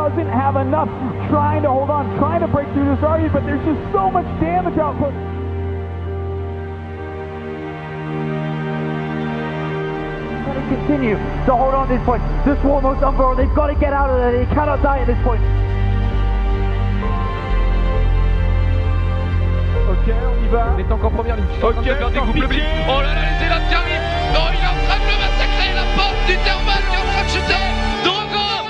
doesn't have enough, trying to hold on, trying to break through this Zarya, but there's just so much damage output. Continue to hold on at this point. This war almost unfurled. They've got to get out of there. They cannot die at this point. Ok, on y va. On est encore première ligne. Ok, sans pitié. Oh là là, les élèves qui arrivent. Non, il est en train de le massacrer. La porte du thermal qui est en train de chuter. Drogo.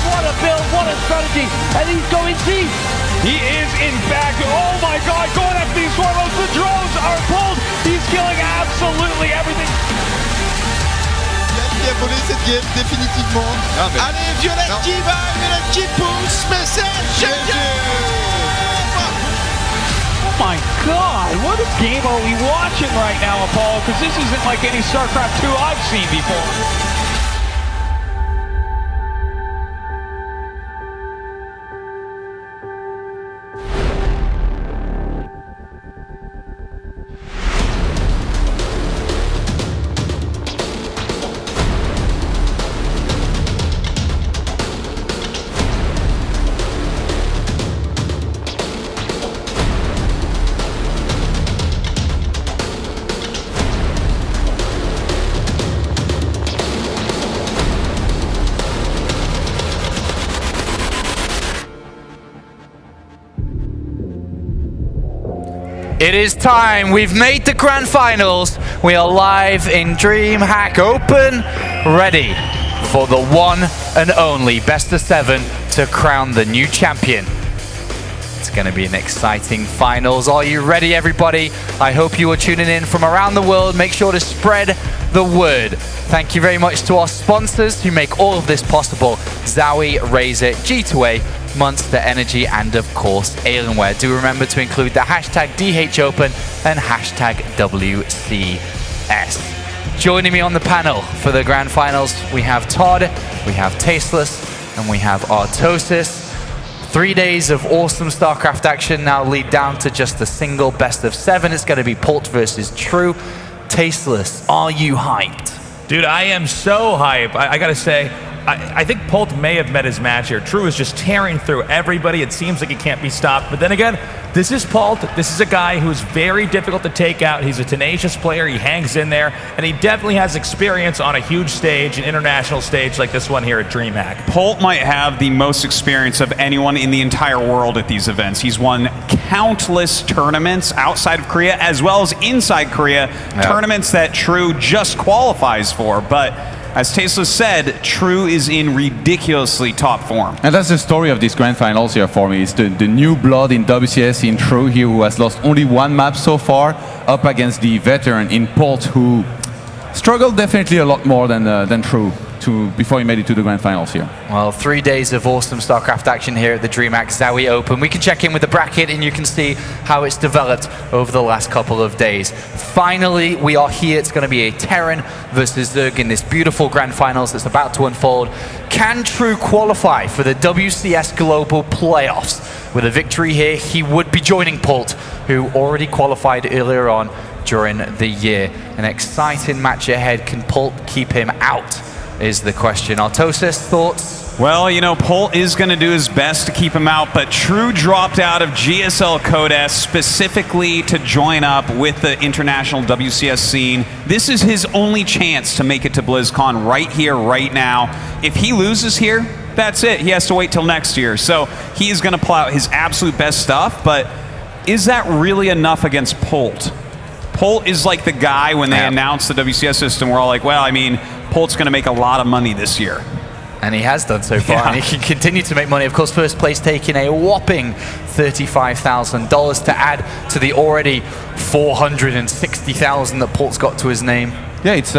What a build, what a strategy. And he's going deep. He is in back. Oh my god, going after these Warlords. The drones are pulled. He's killing absolutely everything. Il a volé cette game définitivement. Ah, mais... Allez, Violette qui va, Violette qui pousse, mais c'est GG. Oh my god, what a game are we watching right now, Apollo? Because this isn't like any StarCraft 2 I've seen before. It is time. We've made the grand finals. We are live in DreamHack Open, ready for the one and only best of 7 to crown the new champion. It's going to be an exciting finals. Are you ready, everybody? I hope you are tuning in from around the world. Make sure to spread the word. Thank you very much to our sponsors who make all of this possible. Zowie, Razer, G2A, Monster Energy, and of course Alienware. Do remember to include the hashtag DHOpen and hashtag WCS. Joining me on the panel for the grand finals, we have Todd, we have Tasteless, and we have Artosis. 3 days of awesome StarCraft action now lead down to just a single best of 7. It's going to be Polt versus True. Tasteless, are you hyped? Dude, I am so hyped. I gotta say, I think Polt may have met his match here. True is just tearing through everybody. It seems like he can't be stopped. But then again, this is Polt. This is a guy who is very difficult to take out. He's a tenacious player. He hangs in there. And he definitely has experience on a huge stage, an international stage like this one here at DreamHack. Polt might have the most experience of anyone in the entire world at these events. He's won countless tournaments outside of Korea as well as inside Korea, tournaments that True just qualifies for. But as Tasteless said, True is in ridiculously top form. And that's the story of this grand finals here for me. It's the new blood in WCS in True here, who has lost only one map so far, up against the veteran in Polt, who struggled definitely a lot more than True before he made it to the grand finals here. Well, 3 days of awesome StarCraft action here at the DreamHack Zowie Open. We can check in with the bracket and you can see how it's developed over the last couple of days. Finally, we are here. It's going to be a Terran versus Zerg in this beautiful grand finals that's about to unfold. Can True qualify for the WCS Global Playoffs? With a victory here, he would be joining Polt, who already qualified earlier on during the year. An exciting match ahead. Can Polt keep him out? Is the question. Artosis, thoughts? Well, you know, Polt is going to do his best to keep him out, but True dropped out of GSL Codes specifically to join up with the international WCS scene. This is his only chance to make it to BlizzCon right here, right now. If he loses here, that's it. He has to wait till next year. So he is going to pull out his absolute best stuff, but is that really enough against Polt? Polt is like the guy when they announced the WCS system, we're all like, well, I mean, Polt's going to make a lot of money this year. And he has done so far, and he can continue to make money. Of course, first place taking a whopping $35,000 to add to the already $460,000 that Polt's got to his name. Yeah, it's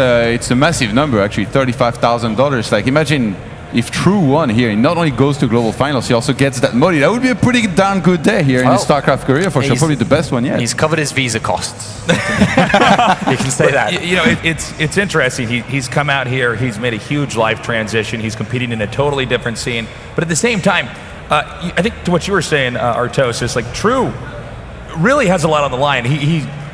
a massive number, actually, $35,000. Like, imagine if True won here, he not only goes to global finals, he also gets that money. That would be a pretty darn good day here in his StarCraft career, for sure. Probably the best one yet. He's covered his visa costs. You can say that. You know, it's interesting. He's come out here. He's made a huge life transition. He's competing in a totally different scene. But at the same time, I think to what you were saying, Artosis, like True really has a lot on the line.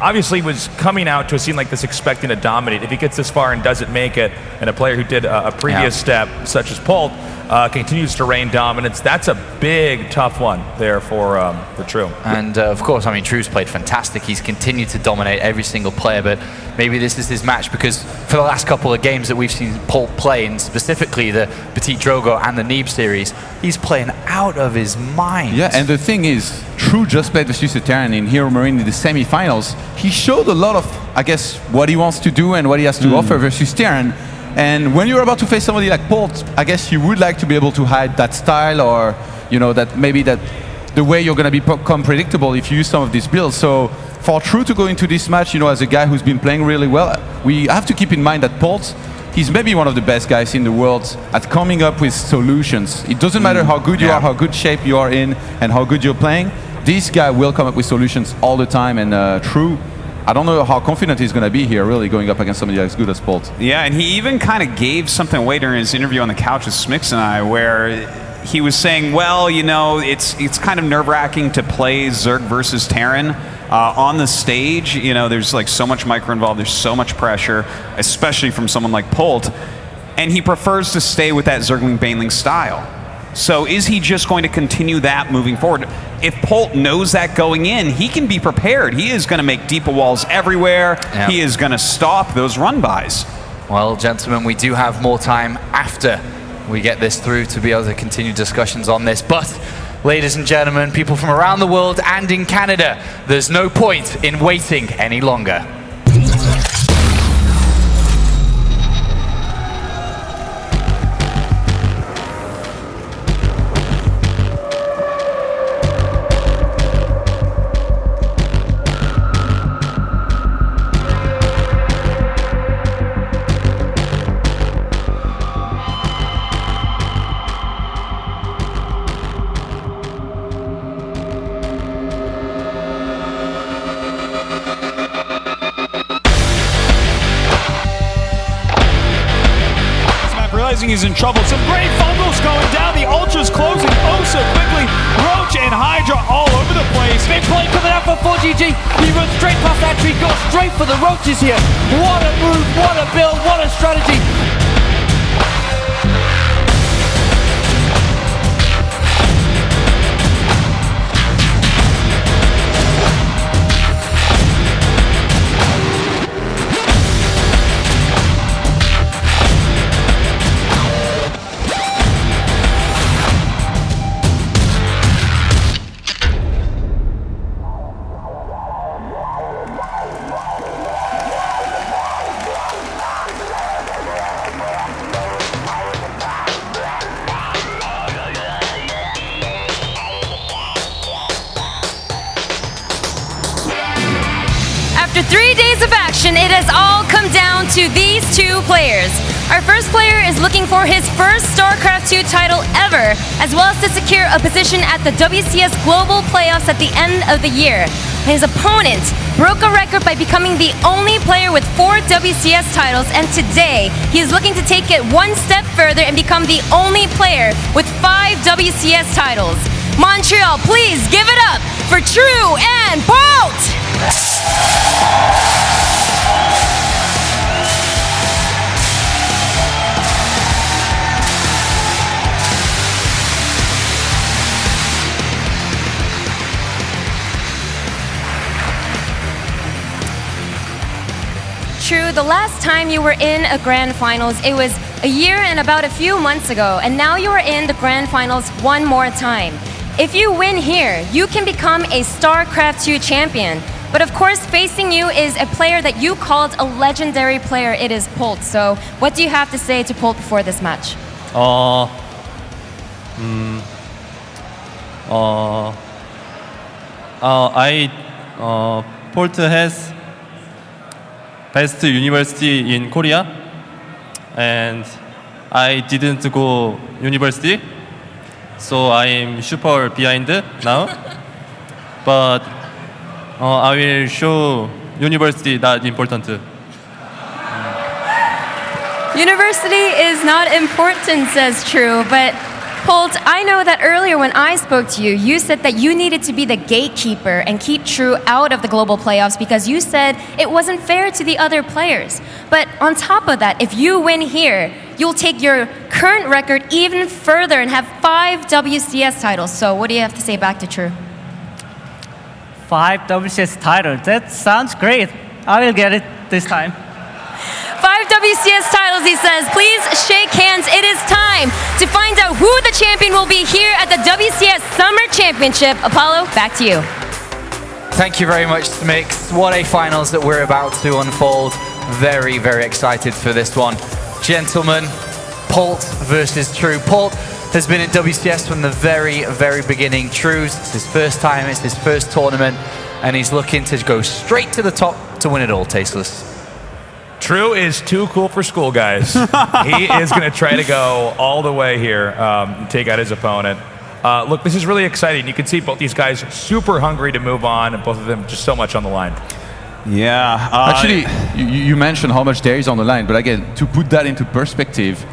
obviously was coming out to a scene like this expecting to dominate. If he gets this far and doesn't make it, and a player who did a previous step, such as Polt, continues to reign dominance, that's a big, tough one there for True. And of course, I mean, True's played fantastic. He's continued to dominate every single player, but maybe this is his match, because for the last couple of games that we've seen Polt play, and specifically the Petit Drogo and the Neeb series, he's playing out of his mind. Yeah, and the thing is, True just played versus Terran in Hero Marine in the semi-finals. He showed a lot of, I guess, what he wants to do and what he has to offer versus Terran. And when you're about to face somebody like Polt, I guess you would like to be able to hide that style, or that maybe that the way you're going to become predictable if you use some of these builds. So for True to go into this match, as a guy who's been playing really well, we have to keep in mind that Polt, he's maybe one of the best guys in the world at coming up with solutions. It doesn't matter how good you are, how good shape you are in, and how good you're playing. This guy will come up with solutions all the time, and True, I don't know how confident he's going to be here, really, going up against somebody as good as Polt. Yeah, and he even kind of gave something away during his interview on the couch with Smix and I, where he was saying, well, it's kind of nerve-wracking to play Zerg versus Terran on the stage. There's like so much micro involved, there's so much pressure, especially from someone like Polt, and he prefers to stay with that Zergling Baneling style. So is he just going to continue that moving forward? If Polt knows that going in, he can be prepared. He is going to make deeper walls everywhere. Yep. He is going to stop those run-bys. Well, gentlemen, we do have more time after we get this through to be able to continue discussions on this. But, ladies and gentlemen, people from around the world and in Canada, there's no point in waiting any longer. He's in trouble. Some great fumbles going down. The Ultra's closing oh so quickly. Roach and Hydra all over the place. Big play coming out for 4GG. He runs straight past that tree, goes straight for the Roaches here. What a move, what a build, what a strategy. After 3 days of action, it has all come down to these two players. Our first player is looking for his first StarCraft 2 title ever, as well as to secure a position at the WCS Global Playoffs at the end of the year. His opponent broke a record by becoming the only player with 4 WCS titles, and today he is looking to take it one step further and become the only player with 5 WCS titles. Montreal, please give it up for True and Polt! True, the last time you were in a Grand Finals, it was a year and about a few months ago, and now you are in the Grand Finals one more time. If you win here, you can become a StarCraft 2 champion. But of course, facing you is a player that you called a legendary player. It is Polt. So what do you have to say to Polt before this match? Polt has best university in Korea, and I didn't go university, so I'm super behind now. But I will show university that important. University is not important, says True, but Polt, I know that earlier when I spoke to you, you said that you needed to be the gatekeeper and keep True out of the global playoffs because you said it wasn't fair to the other players. But on top of that, if you win here, you'll take your current record even further and have 5 WCS titles. So what do you have to say back to True? 5 WCS titles. That sounds great. I will get it this time. 5 WCS titles, he says. Please shake hands. It is time to find out who the champion will be here at the WCS Summer Championship. Apollo, back to you. Thank you very much, Mix. What a finals that we're about to unfold. Very, very excited for this one. Gentlemen, Polt versus True. Polt has been in WCS from the very, very beginning. True's, it's his first time, it's his first tournament, and he's looking to go straight to the top to win it all, Tasteless. True is too cool for school, guys. He is going to try to go all the way here and take out his opponent. Look, this is really exciting. You can see both these guys super hungry to move on, and both of them just so much on the line. Yeah. Actually, you mentioned how much there is on the line, but again, to put that into perspective,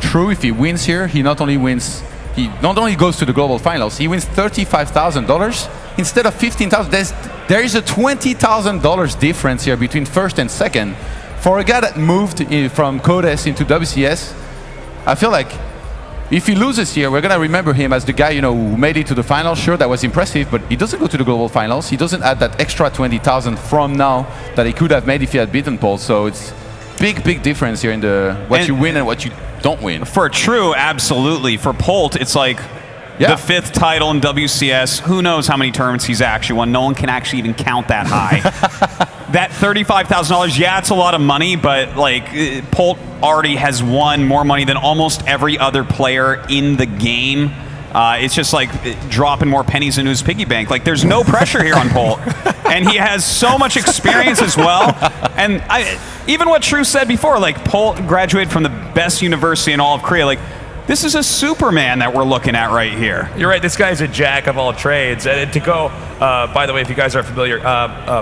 True, if he wins here, he not only goes to the global finals, he wins $35,000 instead of $15,000. There is a $20,000 difference here between first and second. For a guy that moved from Codes into WCS, I feel like if he loses here, we're gonna remember him as the guy, who made it to the final. Sure, that was impressive, but he doesn't go to the global finals. He doesn't add that extra 20,000 from now that he could have made if he had beaten Polt. So it's big difference here in what you win and what you don't win. For True, absolutely. For Polt, it's like the 5th title in WCS. Who knows how many tournaments he's actually won? No one can actually even count that high. That $35,000, yeah, it's a lot of money, but like Polt already has won more money than almost every other player in the game. It's just like dropping more pennies into his piggy bank. Like, there's no pressure here on Polt. And he has so much experience as well. And even what True said before, like, Polt graduated from the best university in all of Korea. Like, this is a Superman that we're looking at right here. You're right, this guy's a jack of all trades. And to go, by the way, if you guys aren't familiar,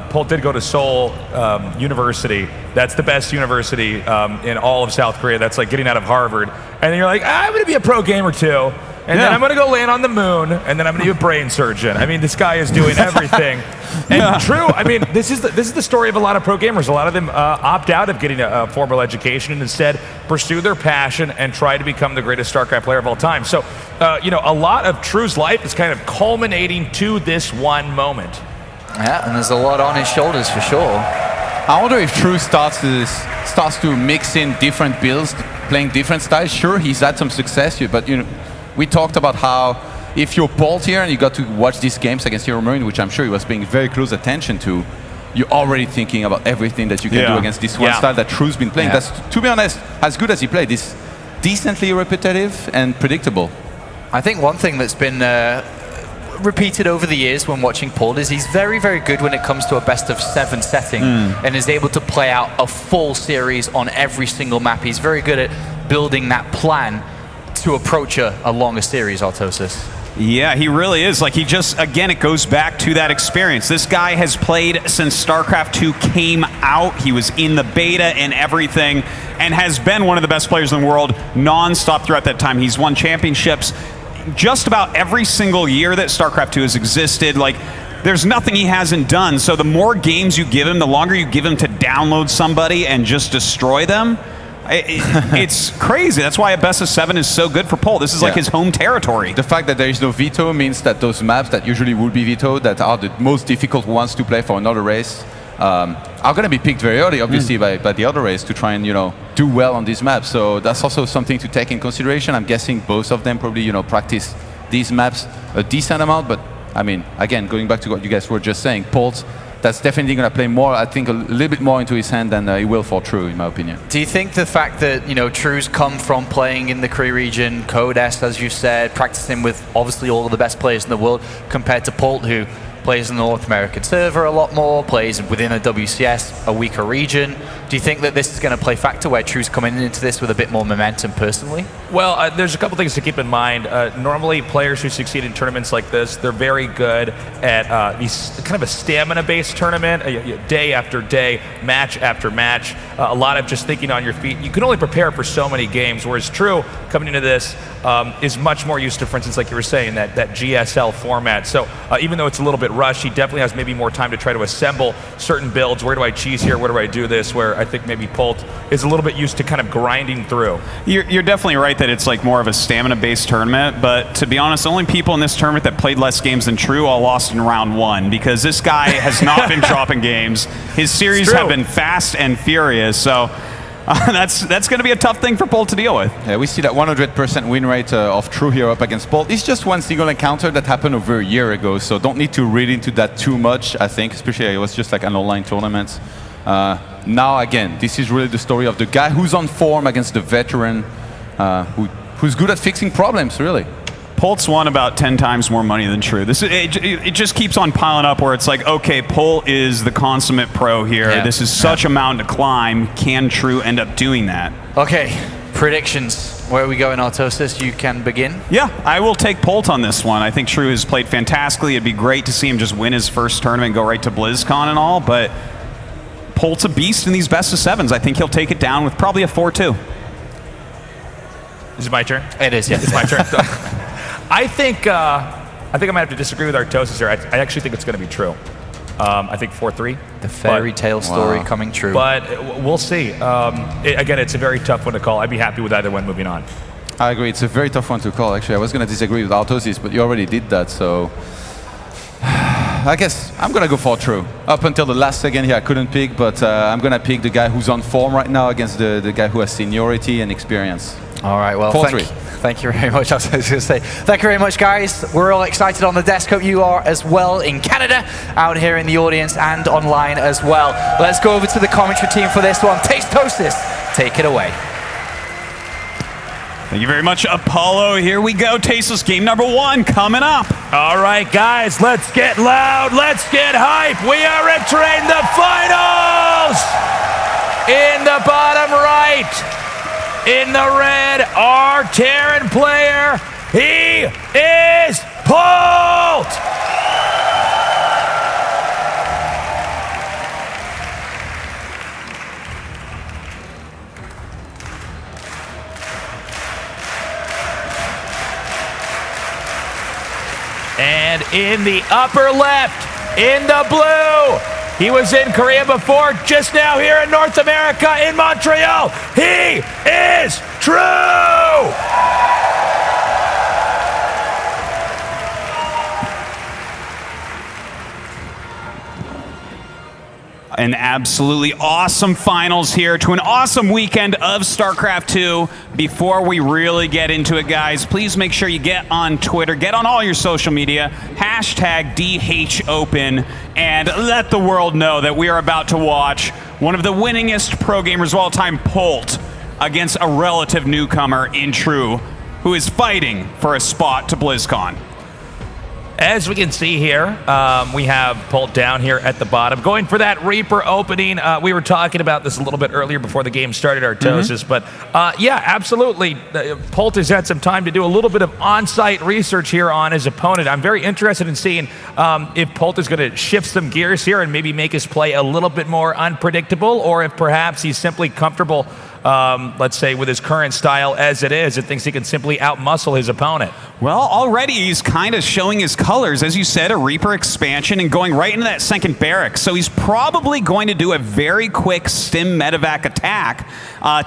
Polt did go to Seoul University. That's the best university in all of South Korea. That's like getting out of Harvard. And then you're like, I'm going to be a pro gamer too. And then I'm going to go land on the moon, and then I'm going to be a brain surgeon. I mean, this guy is doing everything. And True, I mean, this is the story of a lot of pro gamers. A lot of them opt out of getting a formal education and instead pursue their passion and try to become the greatest StarCraft player of all time. So, a lot of True's life is kind of culminating to this one moment. Yeah, and there's a lot on his shoulders for sure. I wonder if True starts to mix in different builds, playing different styles. Sure, he's had some success here, but we talked about how if you're Polt here and you got to watch these games against Euromarine, which I'm sure he was paying very close attention to, you're already thinking about everything that you can do against this one style that True's been playing. That's, to be honest, as good as he played, is decently repetitive and predictable. I think one thing that's been repeated over the years when watching Polt is he's very, very good when it comes to a best-of-7 setting and is able to play out a full series on every single map. He's very good at building that plan to approach a longer series, Artosis. Yeah, he really is. Like, he just, again, it goes back to that experience. This guy has played since StarCraft 2 came out. He was in the beta and everything, and has been one of the best players in the world non-stop throughout that time. He's won championships just about every single year that StarCraft 2 has existed. Like, there's nothing he hasn't done. So the more games you give him, the longer you give him to download somebody and just destroy them, it's crazy. That's why a best-of-7 is so good for Polt. This is like his home territory. The fact that there is no veto means that those maps that usually would be vetoed, that are the most difficult ones to play for another race, are going to be picked very early, obviously, by the other race to try and do well on these maps. So that's also something to take in consideration. I'm guessing both of them probably practice these maps a decent amount. But I mean, again, going back to what you guys were just saying, Polt, that's definitely going to play more, I think, a little bit more into his hand than he will for True, in my opinion. Do you think the fact that, True's come from playing in the Korea region, Codes, as you said, practicing with obviously all of the best players in the world, compared to Polt, who plays in the North American server a lot more, plays within a WCS, a weaker region, do Do you think that this is going to play factor where True's coming into this with a bit more momentum personally? Well, there's a couple things to keep in mind. Normally, players who succeed in tournaments like this, they're very good at these kind of a stamina-based tournament, day after day, match after match. A lot of just thinking on your feet. You can only prepare for so many games, whereas True, coming into this, is much more used to, for instance, like you were saying, that GSL format. So even though it's a little bit rushed, he definitely has maybe more time to try to assemble certain builds. Where do I cheese here? Where do I do this? Where I think maybe Polt is a little bit used to kind of grinding through. You're definitely right that it's like more of a stamina-based tournament, but to be honest, the only people in this tournament that played less games than True all lost in round 1 because this guy has not been dropping games. His series have been fast and furious, so that's going to be a tough thing for Polt to deal with. Yeah, we see that 100% win rate of True here up against Polt. It's just one single encounter that happened over a year ago, so don't need to read into that too much, I think, especially it was just like an online tournament. Now, again, this is really the story of the guy who's on form against the veteran, who's good at fixing problems, really. Polt's won about 10 times more money than True. It just keeps on piling up where it's like, okay, Polt is the consummate pro here. Yeah. This is such a mountain to climb. Can True end up doing that? Okay, predictions. Where are we going, Artosis? You can begin. Yeah, I will take Polt on this one. I think True has played fantastically. It'd be great to see him just win his first tournament and go right to BlizzCon and all, but Polt's a beast in these best of 7s. I think he'll take it down with probably a 4-2. Is it my turn? It is, yes. It's my turn. I think I might have to disagree with Artosis here. I actually think it's going to be True. I think 4-3. The fairy tale story coming true. But we'll see. Again, it's a very tough one to call. I'd be happy with either one moving on. I agree. It's a very tough one to call, actually. I was going to disagree with Artosis, but you already did that, so I guess I'm going to go for True. Up until the last second here, I couldn't pick, but I'm going to pick the guy who's on form right now against the guy who has seniority and experience. All right, well, thank you very much. I was going to say, thank you very much, guys. We're all excited on the desk. Hope you are as well in Canada, out here in the audience, and online as well. Let's go over to the commentary team for this one. Tastosis, take it away. Thank you very much, Apollo. Here we go. Tasteless game number 1 coming up. All right, guys, let's get loud. Let's get hype. We are entering the finals. In the bottom right, in the red, our Terran player, he is Polt. And in the upper left, in the blue, he was in Korea before, just now here in North America in Montreal. He is True! An absolutely awesome finals here to an awesome weekend of StarCraft 2. Before we really get into it, guys, please make sure you get on Twitter, get on all your social media, hashtag DHOpen, and let the world know that we are about to watch one of the winningest pro gamers of all time, Polt, against a relative newcomer in True, who is fighting for a spot to BlizzCon. As we can see here, we have Polt down here at the bottom, going for that Reaper opening. We were talking about this a little bit earlier before the game started, Artosis, but yeah, absolutely. Polt has had some time to do a little bit of on-site research here on his opponent. I'm very interested in seeing if Polt is going to shift some gears here and maybe make his play a little bit more unpredictable, or if perhaps he's simply comfortable, let's say, with his current style as it is, and thinks he can simply outmuscle his opponent. Well, already he's kind of showing his colors. As you said, a Reaper expansion and going right into that second barracks. So he's probably going to do a very quick stim medevac attack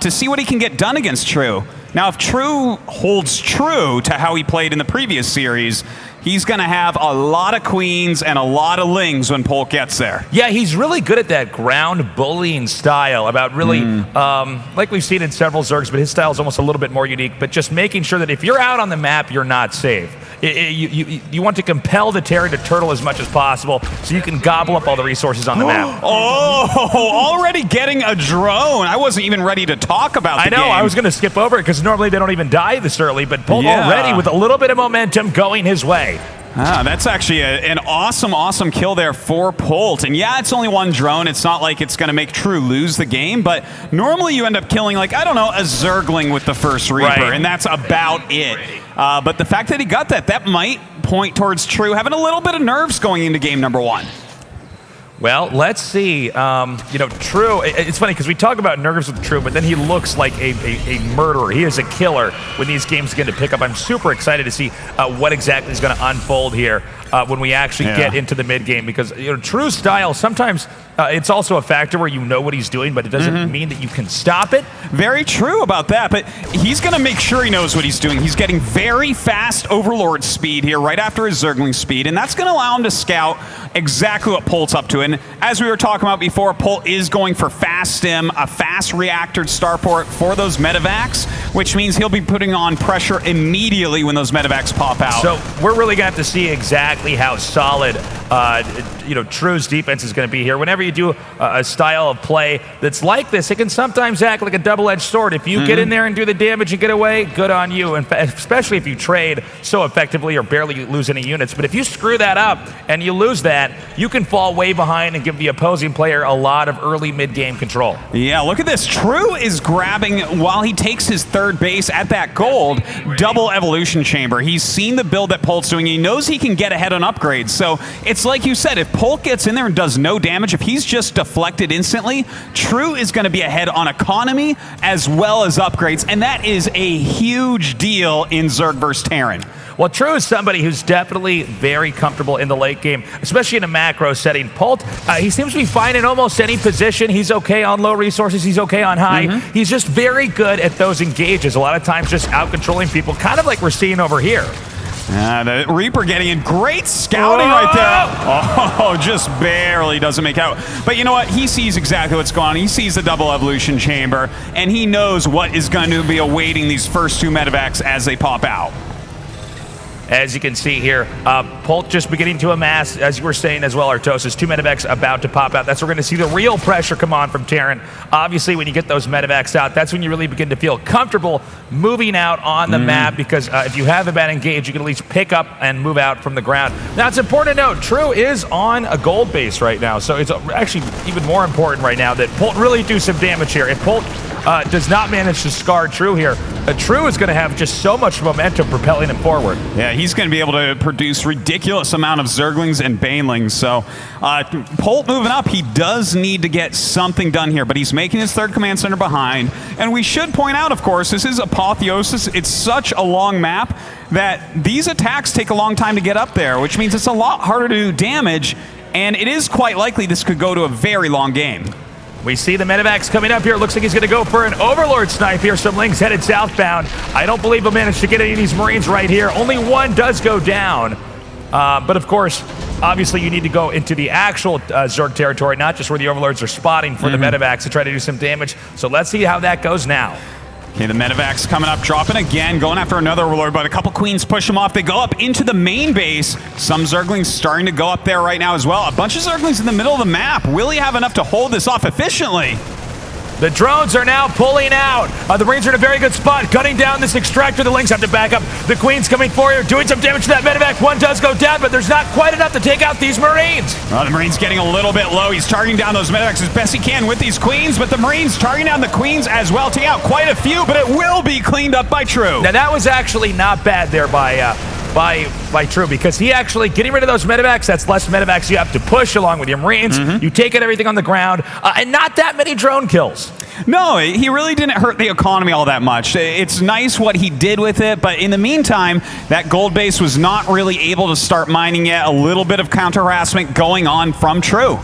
to see what he can get done against True. Now, if True holds true to how he played in the previous series, he's going to have a lot of queens and a lot of lings when Polt gets there. Yeah, he's really good at that ground bullying style, about really, like we've seen in several Zergs, but his style is almost a little bit more unique, but just making sure that if you're out on the map, you're not safe. You want to compel the Terran to turtle as much as possible so you can gobble up all the resources on the map. Oh, already getting a drone. I wasn't even ready to talk about the game. I was going to skip over it because normally they don't even die this early, but Polt already with a little bit of momentum going his way. That's actually an awesome kill there for Polt. And yeah, it's only one drone. It's not like it's going to make True lose the game, but normally you end up killing, like, I don't know, a Zergling with the first Reaper, and that's about it. But the fact that he got that might point towards True having a little bit of nerves going into game number 1. Well, let's see. You know, True, it's funny because we talk about nerves with True, but then he looks like a murderer. He is a killer when these games begin to pick up. I'm super excited to see what exactly is going to unfold here when we actually get into the mid game, because, you know, True's style, sometimes it's also a factor where you know what he's doing, but it doesn't mean that you can stop it. Very true about that, but he's going to make sure he knows what he's doing. He's getting very fast Overlord speed here right after his Zergling speed, and that's going to allow him to scout exactly what Polt's up to. And as we were talking about before, Polt is going for fast stim, a fast reactor starport for those medevacs, which means he'll be putting on pressure immediately when those medevacs pop out. So we're really going to have to see exactly how solid you know, True's defense is going to be here. Whenever you do a style of play that's like this, it can sometimes act like a double-edged sword. If you get in there and do the damage and get away, good on you, and especially if you trade so effectively or barely lose any units. But if you screw that up and you lose that, you can fall way behind and give the opposing player a lot of early mid-game control. Yeah, look at this. True is grabbing, while he takes his third base at that gold, double evolution chamber. He's seen the build that Polt's doing. He knows he can get ahead on upgrades. So it's like you said, if Polt gets in there and does no damage, if he's just deflected instantly, True is going to be ahead on economy as well as upgrades, and that is a huge deal in Zerg vs. Terran. Well, True is somebody who's definitely very comfortable in the late game, especially in a macro setting. Polt, he seems to be fine in almost any position. He's okay on low resources. He's okay on high. He's just very good at those engages. A lot of times just out-controlling people, kind of like we're seeing over here. The Reaper getting in. Great scouting right there. Oh, just barely doesn't make out. But you know what? He sees exactly what's going on. He sees the double evolution chamber, and he knows what is going to be awaiting these first two medevacs as they pop out. As you can see here, Polt just beginning to amass, as you were saying as well, Artosis. 2 medevacs about to pop out. That's where we're going to see the real pressure come on from Terran. Obviously, when you get those medevacs out, that's when you really begin to feel comfortable moving out on the map, because if you have a bad engage, you can at least pick up and move out from the ground. Now, it's important to note, True is on a gold base right now, so it's actually even more important right now that Polt really do some damage here. If Polt does not manage to scar True here, True is going to have just so much momentum propelling him forward. Yeah, he's going to be able to produce ridiculous amount of Zerglings and Banelings. So Polt moving up, he does need to get something done here, but he's making his third command center behind. And we should point out, of course, this is Apotheosis. It's such a long map that these attacks take a long time to get up there, which means it's a lot harder to do damage, and it is quite likely this could go to a very long game. We see the medevacs coming up here. It looks like he's going to go for an Overlord snipe here. Some Lings headed southbound. I don't believe he'll manage to get any of these Marines right here. Only one does go down. But of course, obviously you need to go into the actual Zerg territory, not just where the Overlords are spotting for the medevacs to try to do some damage. So let's see how that goes now. Okay, the medevacs coming up, dropping again, going after another Overlord, but a couple Queens push them off. They go up into the main base. Some Zerglings starting to go up there right now as well. A bunch of Zerglings in the middle of the map. Will he have enough to hold this off efficiently? The drones are now pulling out. The Marines are in a very good spot, cutting down this extractor. The Lings have to back up. The Queen's coming forward, doing some damage to that medevac. One does go down, but there's not quite enough to take out these Marines. The Marine's getting a little bit low. He's targeting down those medevacs as best he can with these Queens, but the Marines targeting down the Queens as well, taking out quite a few, but it will be cleaned up by True. Now that was actually not bad there by True, because he actually getting rid of those medevacs. That's less medevacs you have to push along with your Marines. You take everything on the ground, and not that many drone kills. No, he really didn't hurt the economy all that much. It's nice what he did with it, but in the meantime, that gold base was not really able to start mining yet. A little bit of counter-harassment going on from True.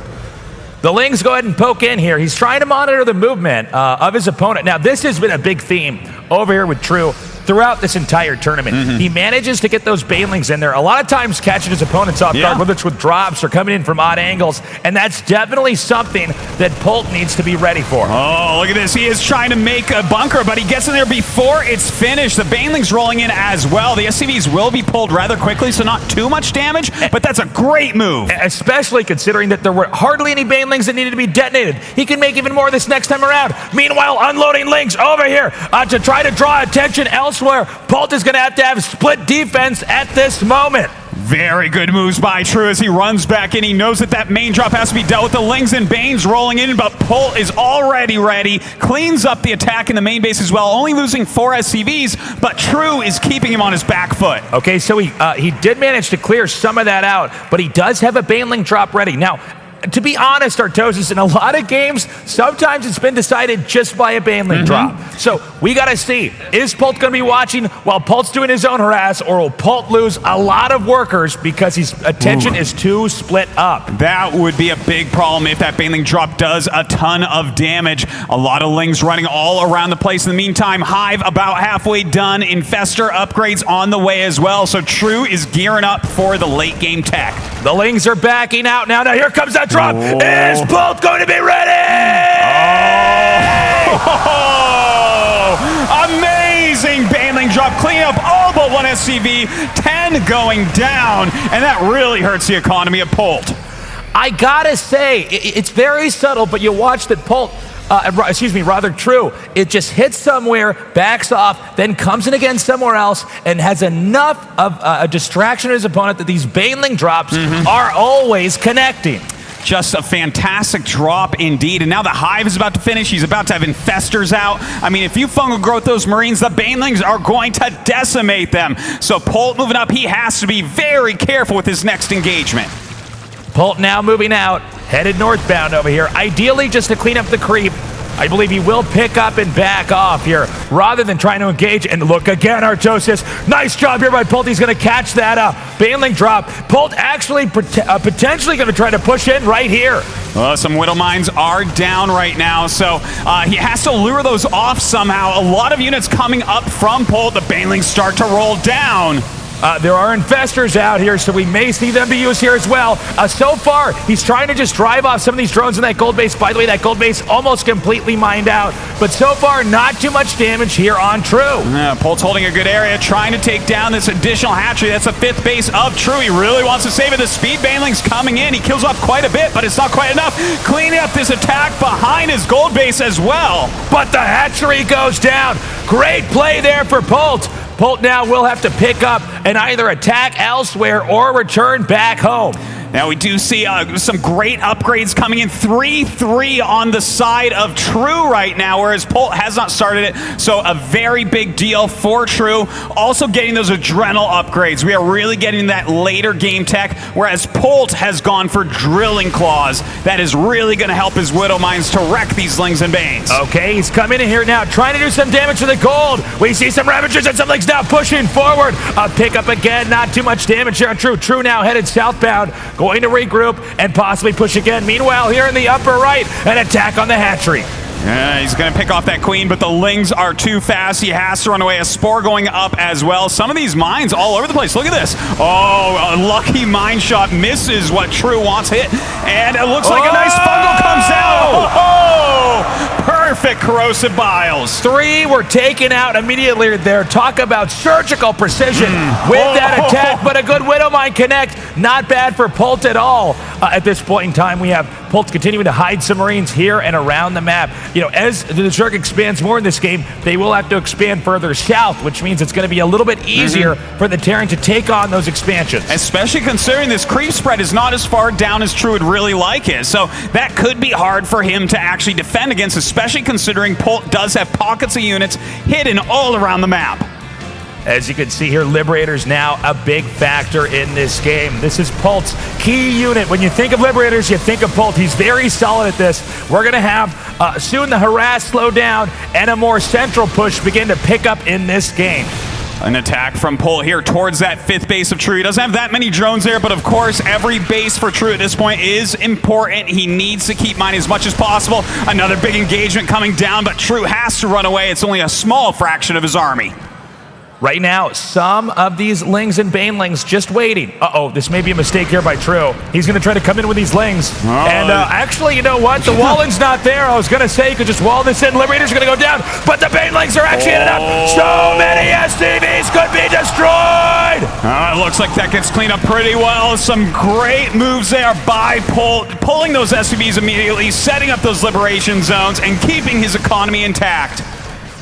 The Lings go ahead and poke in here. He's trying to monitor the movement of his opponent. Now, this has been a big theme over here with True throughout this entire tournament. He manages to get those Banelings in there, a lot of times catching his opponents off guard, whether it's with drops or coming in from odd angles, and that's definitely something that Polt needs to be ready for. Oh, look at this. He is trying to make a bunker, but he gets in there before it's finished. The Banelings rolling in as well. The SCVs will be pulled rather quickly, so not too much damage, but that's a great move. Especially considering that there were hardly any Banelings that needed to be detonated. He can make even more this next time around. Meanwhile, unloading Lings over here to try to draw attention elsewhere. Polt is going to have split defense at this moment. Very good moves by True as he runs back in. He knows that that main drop has to be dealt with. The Lings and Banes rolling in, but Polt is already ready. Cleans up the attack in the main base as well, only losing 4 SCVs, but True is keeping him on his back foot. Okay, so he did manage to clear some of that out, but he does have a Baneling drop ready. Now, to be honest, Artosis, in a lot of games, sometimes it's been decided just by a Baneling drop. So we got to see, is Polt going to be watching while Polt's doing his own harass, or will Polt lose a lot of workers because his attention is too split up? That would be a big problem if that Baneling drop does a ton of damage. A lot of Lings running all around the place. In the meantime, Hive about halfway done. Infestor upgrades on the way as well. So True is gearing up for the late game tech. The Lings are backing out now. Now here comes that drop. Is Polt going to be ready? Amazing Baneling drop, cleaning up all but 1 SCV, 10 going down, and that really hurts the economy of Polt. I gotta say, it's very subtle, but you watch that Polt, True, it just hits somewhere, backs off, then comes in again somewhere else, and has enough of a distraction of his opponent that these Baneling drops are always connecting. Just a fantastic drop indeed. And now the Hive is about to finish. He's about to have Infestors out. I mean, if you fungal growth those Marines, the Banelings are going to decimate them. So Polt moving up, he has to be very careful with his next engagement. Polt now moving out, headed northbound over here. Ideally just to clean up the creep. I believe he will pick up and back off here rather than trying to engage. And look again, Artosis. Nice job here by Polt. He's going to catch that Baneling drop. Polt actually potentially going to try to push in right here. Some Widow Mines are down right now, so he has to lure those off somehow. A lot of units coming up from Polt. The Banelings start to roll down. There are Infestors out here, so we may see them be used here as well. So far, he's trying to just drive off some of these drones in that gold base. By the way, that gold base almost completely mined out. But so far, not too much damage here on True. Polt's holding a good area, trying to take down this additional hatchery. That's the 5th base of True. He really wants to save it. The Speed Baneling's coming in. He kills off quite a bit, but it's not quite enough. Cleaning up this attack behind his gold base as well. But the hatchery goes down. Great play there for Polt. Polt now will have to pick up and either attack elsewhere or return back home. Now we do see some great upgrades coming in. 3-3 on the side of True right now, whereas Polt has not started it. So a very big deal for True. Also getting those adrenal upgrades. We are really getting that later game tech, whereas Polt has gone for drilling claws. That is really going to help his Widow Mines to wreck these Lings and Banes. Okay, he's coming in here now, trying to do some damage to the gold. We see some Ravagers and some Lings now pushing forward. A pickup again, not too much damage here on True. True now headed southbound, going to regroup and possibly push again. Meanwhile, here in the upper right, an attack on the hatchery. He's going to pick off that queen, but the Lings are too fast. He has to run away. A spore going up as well. Some of these mines all over the place. Look at this. Oh, a lucky mine shot misses what True wants hit. And it looks like a nice fungal comes out. Oh, perfect corrosive biles. 3 were taken out immediately there. Talk about surgical precision with that attack, but a good Widow Mine connect. Not bad for Polt at all. At this point in time, we have Polt continuing to hide some Marines here and around the map. You know, as the Zerg expands more in this game, they will have to expand further south, which means it's going to be a little bit easier for the Terran to take on those expansions. Especially considering this creep spread is not as far down as True would really like it. So that could be hard for him to actually defend against, especially considering Polt does have pockets of units hidden all around the map. As you can see here, Liberators now a big factor in this game. This is Polt's key unit. When you think of Liberators, you think of Polt. He's very solid at this. We're going to have soon the harass slow down and a more central push begin to pick up in this game. An attack from Polt here towards that 5th base of True. He doesn't have that many drones there, but of course, every base for True at this point is important. He needs to keep mining as much as possible. Another big engagement coming down, but True has to run away. It's only a small fraction of his army. Right now, some of these Lings and Banelings just waiting. Uh-oh, this may be a mistake here by True. He's going to try to come in with these Lings. And actually, you know what? The Wallen's not there. I was going to say you could just wall this in. Liberators are going to go down, but the Banelings are actually ended up. So many SCVs could be destroyed. It looks like that gets cleaned up pretty well. Some great moves there by Polt, pulling those SCVs immediately, setting up those liberation zones, and keeping his economy intact.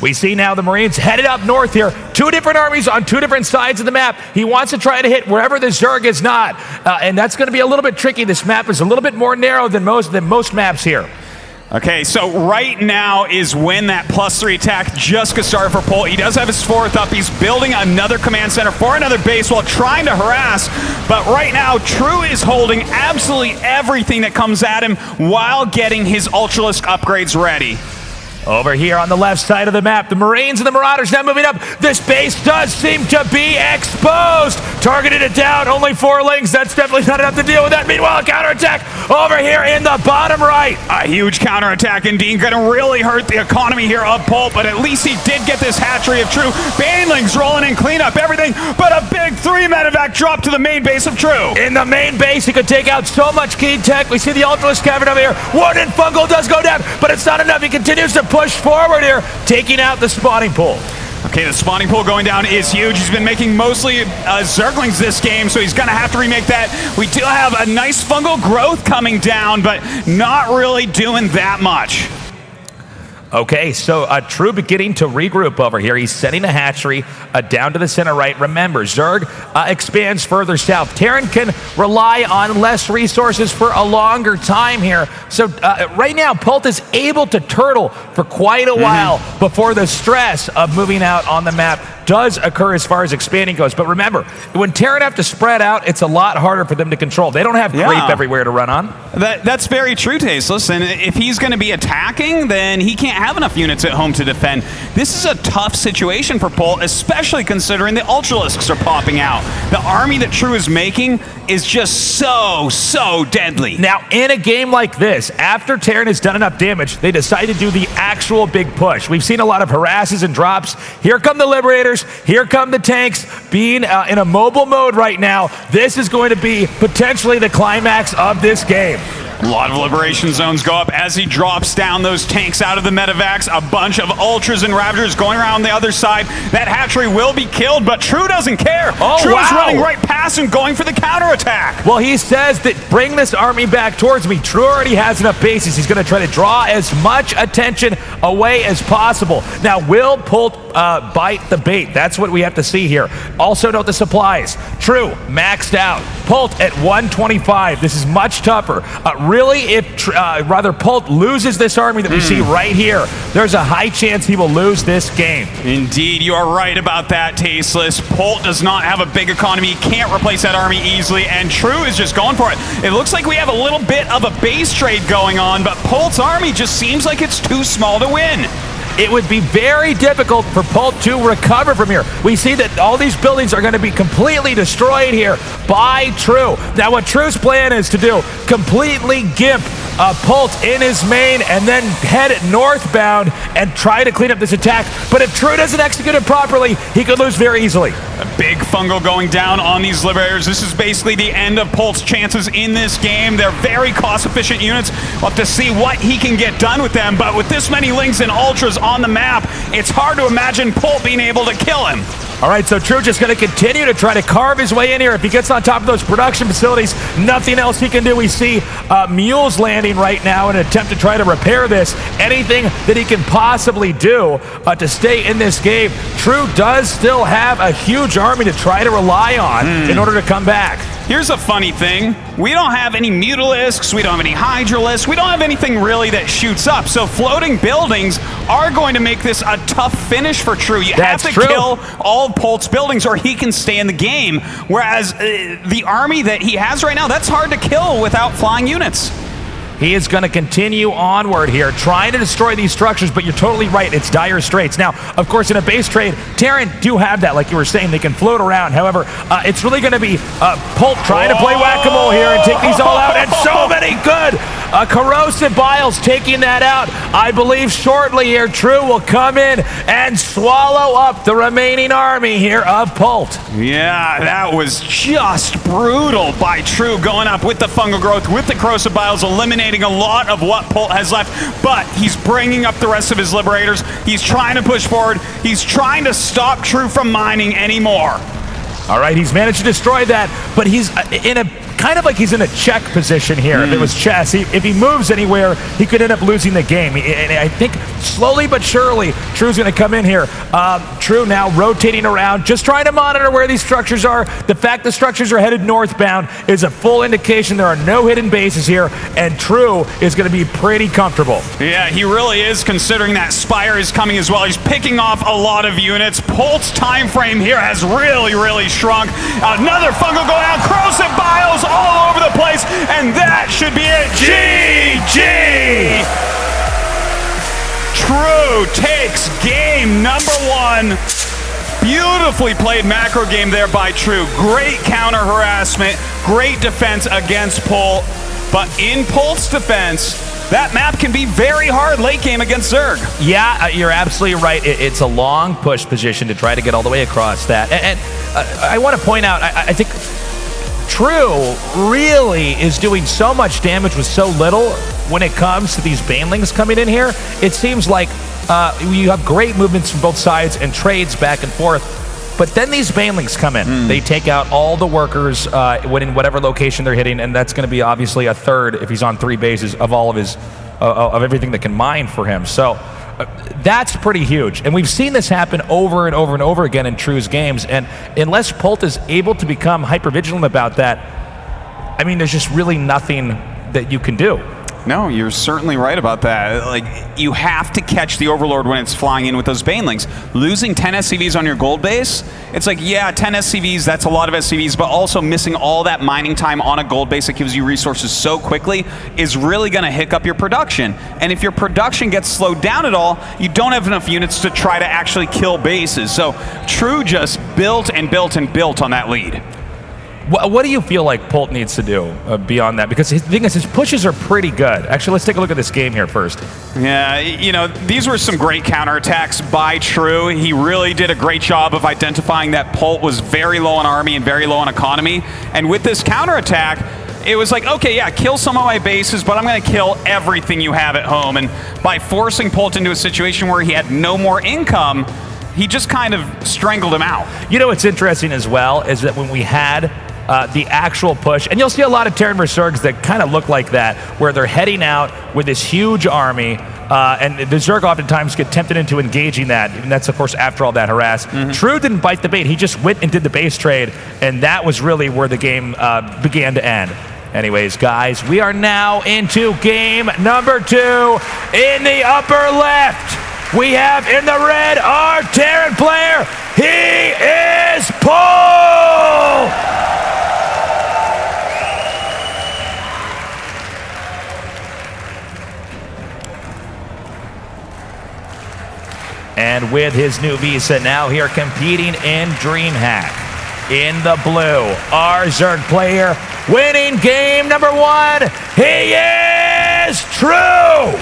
We see now the Marines headed up north here. 2 different armies on 2 different sides of the map. He wants to try to hit wherever the Zerg is not. And that's going to be a little bit tricky. This map is a little bit more narrow than most maps here. Okay, so right now is when that +3 attack just got started for Polt. He does have his 4th up. He's building another command center for another base while trying to harass. But right now, True is holding absolutely everything that comes at him while getting his Ultralisk upgrades ready. Over here on the left side of the map, the Marines and the Marauders now moving up. This base does seem to be exposed. Targeted it down, only 4 links. That's definitely not enough to deal with that. Meanwhile, a counterattack over here in the bottom right. A huge counterattack indeed. Going to really hurt the economy here of Polt, but at least he did get this hatchery of True. Banelings rolling in, clean up everything, but a big 3 medevac drop to the main base of True. In the main base, he could take out so much key tech. We see the Ultralisk Cavern over here. Wooden Fungal does go down, but it's not enough. He continues to push forward here, taking out the spawning pool. Okay, the spawning pool going down is huge. He's been making mostly Zerglings this game, so he's going to have to remake that. We do have a nice fungal growth coming down, but not really doing that much. Okay, so True beginning to regroup over here. He's setting a hatchery down to the center right. Remember, Zerg expands further south. Terran can rely on less resources for a longer time here. So right now, Polt is able to turtle for quite a while before the stress of moving out on the map does occur as far as expanding goes. But remember, when Terran have to spread out, it's a lot harder for them to control. They don't have creep everywhere to run on. That's very true, Tasteless. And if he's going to be attacking, then he can't have enough units at home to defend. This is a tough situation for Polt, especially considering the Ultralisks are popping out. The army that True is making is just so deadly. Now, in a game like this, after Terran has done enough damage, they decide to do the actual big push. We've seen a lot of harasses and drops. Here come the Liberators. Here come the tanks being in a mobile mode right now. This is going to be potentially the climax of this game. A lot of liberation zones go up as he drops down those tanks out of the medevacs. A bunch of Ultras and Ravagers going around the other side. That hatchery will be killed, but True doesn't care. True is running right past him, going for the counterattack. Well, he says that bring this army back towards me. True already has enough bases. He's going to try to draw as much attention away as possible. Now, will Polt bite the bait? That's what we have to see here. Also note the supplies. True, maxed out. Polt at 125. This is much tougher. Really, if Polt loses this army that we see right here, there's a high chance he will lose this game. Indeed, you are right about that, Tasteless. Polt does not have a big economy. He can't replace that army easily, and True is just going for it. It looks like we have a little bit of a base trade going on, but Polt's army just seems like it's too small to win. It would be very difficult for Polt to recover from here. We see that all these buildings are going to be completely destroyed here by True. Now, what True's plan is to do, completely gimp Polt in his main and then head northbound and try to clean up this attack. But if True doesn't execute it properly, he could lose very easily. A big fungal going down on these Liberators. This is basically the end of Polt's chances in this game. They're very cost-efficient units. We'll have to see what he can get done with them, but with this many Lings and Ultras on the map, it's hard to imagine Polt being able to kill him. All right, so True just going to continue to try to carve his way in here. If he gets on top of those production facilities, nothing else he can do. We see Mules landing right now in an attempt to try to repair this. Anything that he can possibly do to stay in this game. True does still have a huge army to try to rely on in order to come back. Here's a funny thing. We don't have any Mutalisks, we don't have any Hydralisks, we don't have anything really that shoots up. So floating buildings are going to make this a tough finish for True. You have to kill all of Polt's buildings or he can stay in the game. Whereas the army that he has right now, that's hard to kill without flying units. He is going to continue onward here, trying to destroy these structures, but you're totally right, it's dire straits. Now, of course, in a base trade, Terran do have that, like you were saying, they can float around. However, it's really going to be Polt trying to play whack-a-mole here and take these all out, and so many good! Corrosive Biles taking that out. I believe shortly here, True will come in and swallow up the remaining army here of Polt. Yeah, that was just brutal by True, going up with the fungal growth, with the Corrosive Biles, eliminating a lot of what Polt has left, but he's bringing up the rest of his Liberators. He's trying to push forward. He's trying to stop True from mining anymore. All right, he's managed to destroy that, but he's in a kind of like he's in a check position here. If it was chess, if he moves anywhere, he could end up losing the game. And I think slowly but surely, True's going to come in here. True now rotating around, just trying to monitor where these structures are. The fact the structures are headed northbound is a full indication there are no hidden bases here, and True is going to be pretty comfortable. Yeah, he really is, considering that Spire is coming as well. He's picking off a lot of units. Polt's time frame here has really shrunk. Another fungal go down, corrosive bios all over the place, and that should be it. GG! True takes game number 1. Beautifully played macro game there by True. Great counter harassment, great defense against Polt. But in Polt's defense, that map can be very hard late game against Zerg. Yeah, you're absolutely right. It's a long push position to try to get all the way across that. And I want to point out, I think True really is doing so much damage with so little when it comes to these banelings coming in here. It seems like you have great movements from both sides and trades back and forth. But then these banelings come in. They take out all the workers in whatever location they're hitting, and that's going to be obviously a third if he's on 3 bases of all of his of everything that can mine for him. So that's pretty huge. And we've seen this happen over and over and over again in True's games. And unless Polt is able to become hyper-vigilant about that, I mean, there's just really nothing that you can do. No, you're certainly right about that. Like, you have to catch the Overlord when it's flying in with those Banelings. Losing 10 SCVs on your gold base, it's like, yeah, 10 SCVs, that's a lot of SCVs, but also missing all that mining time on a gold base that gives you resources so quickly is really going to hiccup your production. And if your production gets slowed down at all, you don't have enough units to try to actually kill bases. So True just built and built and built on that lead. What do you feel like Polt needs to do beyond that? Because the thing is, his pushes are pretty good. Actually, let's take a look at this game here first. Yeah, you know, these were some great counterattacks by True. He really did a great job of identifying that Polt was very low on army and very low on economy. And with this counterattack, it was like, okay, yeah, kill some of my bases, but I'm going to kill everything you have at home. And by forcing Polt into a situation where he had no more income, he just kind of strangled him out. You know what's interesting as well is that when we had the actual push, and you'll see a lot of Terran Zergs that kind of look like that, where they're heading out with this huge army, and the Zerg oftentimes get tempted into engaging that, and that's of course after all that harass. True didn't bite the bait, he just went and did the base trade, and that was really where the game began to end. Anyways, guys, we are now into game number 2 in the upper left. We have in the red our Terran player. He is Polt! And with his new visa, now here competing in DreamHack. In the blue, our Zerg player winning game number 1. He is True!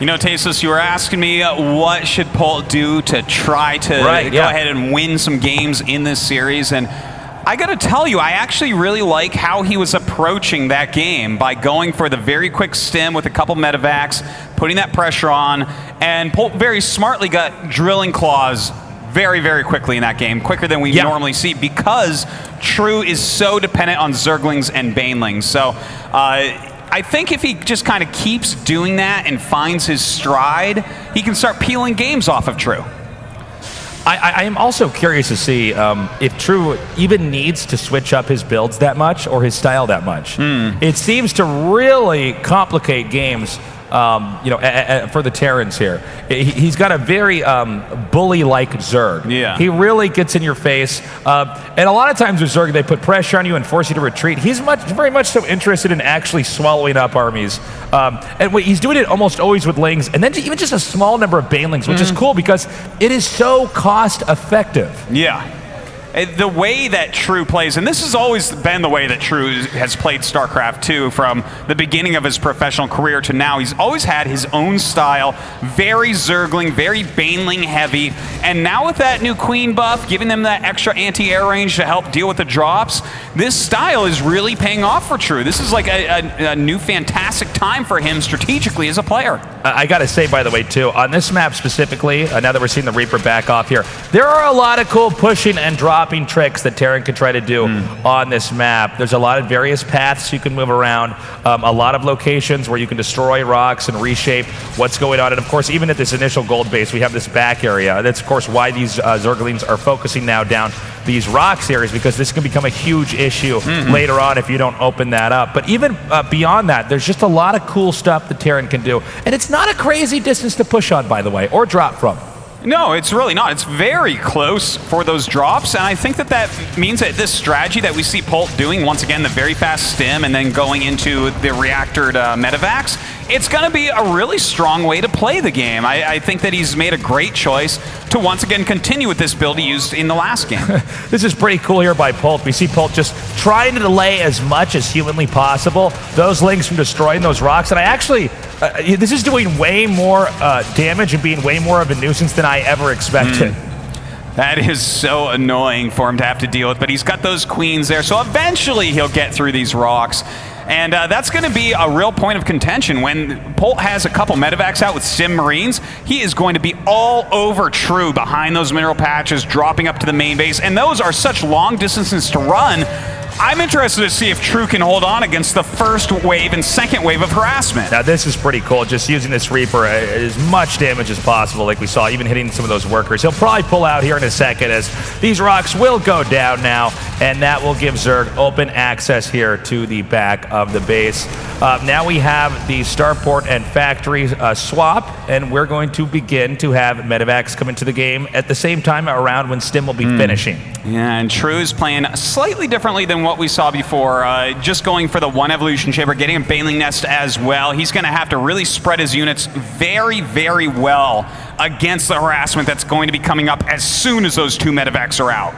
You know, Tasteless, you were asking me what should Polt do to try to go ahead and win some games in this series, and I gotta tell you, I actually really like how he was approaching that game by going for the very quick stim with a couple medevacs, putting that pressure on, and Polt very smartly got drilling claws very quickly in that game, quicker than we normally see, because True is so dependent on Zerglings and Banelings. So I think if he just kind of keeps doing that and finds his stride, he can start peeling games off of True. I am also curious to see if True even needs to switch up his builds that much or his style that much. It seems to really complicate games, you know, for the Terrans here. He's got a very bully-like Zerg. Yeah. He really gets in your face, and a lot of times with Zerg, they put pressure on you and force you to retreat. He's very much so interested in actually swallowing up armies, and he's doing it almost always with Lings, and then even just a small number of Banelings, which is cool because it is so cost-effective. Yeah. the way that True plays, and this has always been the way that True has played StarCraft 2 from the beginning of his professional career to now. He's always had his own style, very Zergling, very Baneling heavy, and now with that new Queen buff, giving them that extra anti-air range to help deal with the drops, this style is really paying off for True. This is like a new fantastic time for him strategically as a player. I gotta say, by the way, too, on this map specifically, now that we're seeing the Reaper back off here, there are a lot of cool pushing and dropping tricks that Terran can try to do on this map. There's a lot of various paths you can move around, a lot of locations where you can destroy rocks and reshape what's going on. And of course, even at this initial gold base, we have this back area. That's of course why these Zerglings are focusing now down these rocks areas, because this can become a huge issue later on if you don't open that up. But even beyond that, there's just a lot of cool stuff that Terran can do. And it's not a crazy distance to push on, by the way, or drop from. No, it's really not. It's very close for those drops, and I think that that means that this strategy that we see Polt doing, once again, the very fast stim and then going into the reactored medevacs, it's going to be a really strong way to play the game. I think that he's made a great choice to once again continue with this build he used in the last game. This is pretty cool here by Polt. We see Polt just trying to delay as much as humanly possible those links from destroying those rocks, and I actually... this is doing way more damage and being way more of a nuisance than I ever expected. That is so annoying for him to have to deal with, but he's got those queens there, so eventually he'll get through these rocks. And that's going to be a real point of contention. When Polt has a couple medevacs out with Sim Marines, he is going to be all over True behind those mineral patches, dropping up to the main base, and those are such long distances to run. I'm interested to see if True can hold on against the first wave and second wave of harassment. Now this is pretty cool, just using this Reaper as much damage as possible, like we saw, even hitting some of those workers. He'll probably pull out here in a second as these rocks will go down now, and that will give Zerg open access here to the back of the base. Now we have the starport and factory swap, and we're going to begin to have medevacs come into the game at the same time around when Stim will be finishing. Yeah, and True is playing slightly differently than what we saw before, just going for the one evolution chamber, getting a Baneling Nest as well. He's going to have to really spread his units very, very well against the harassment that's going to be coming up as soon as those two medevacs are out.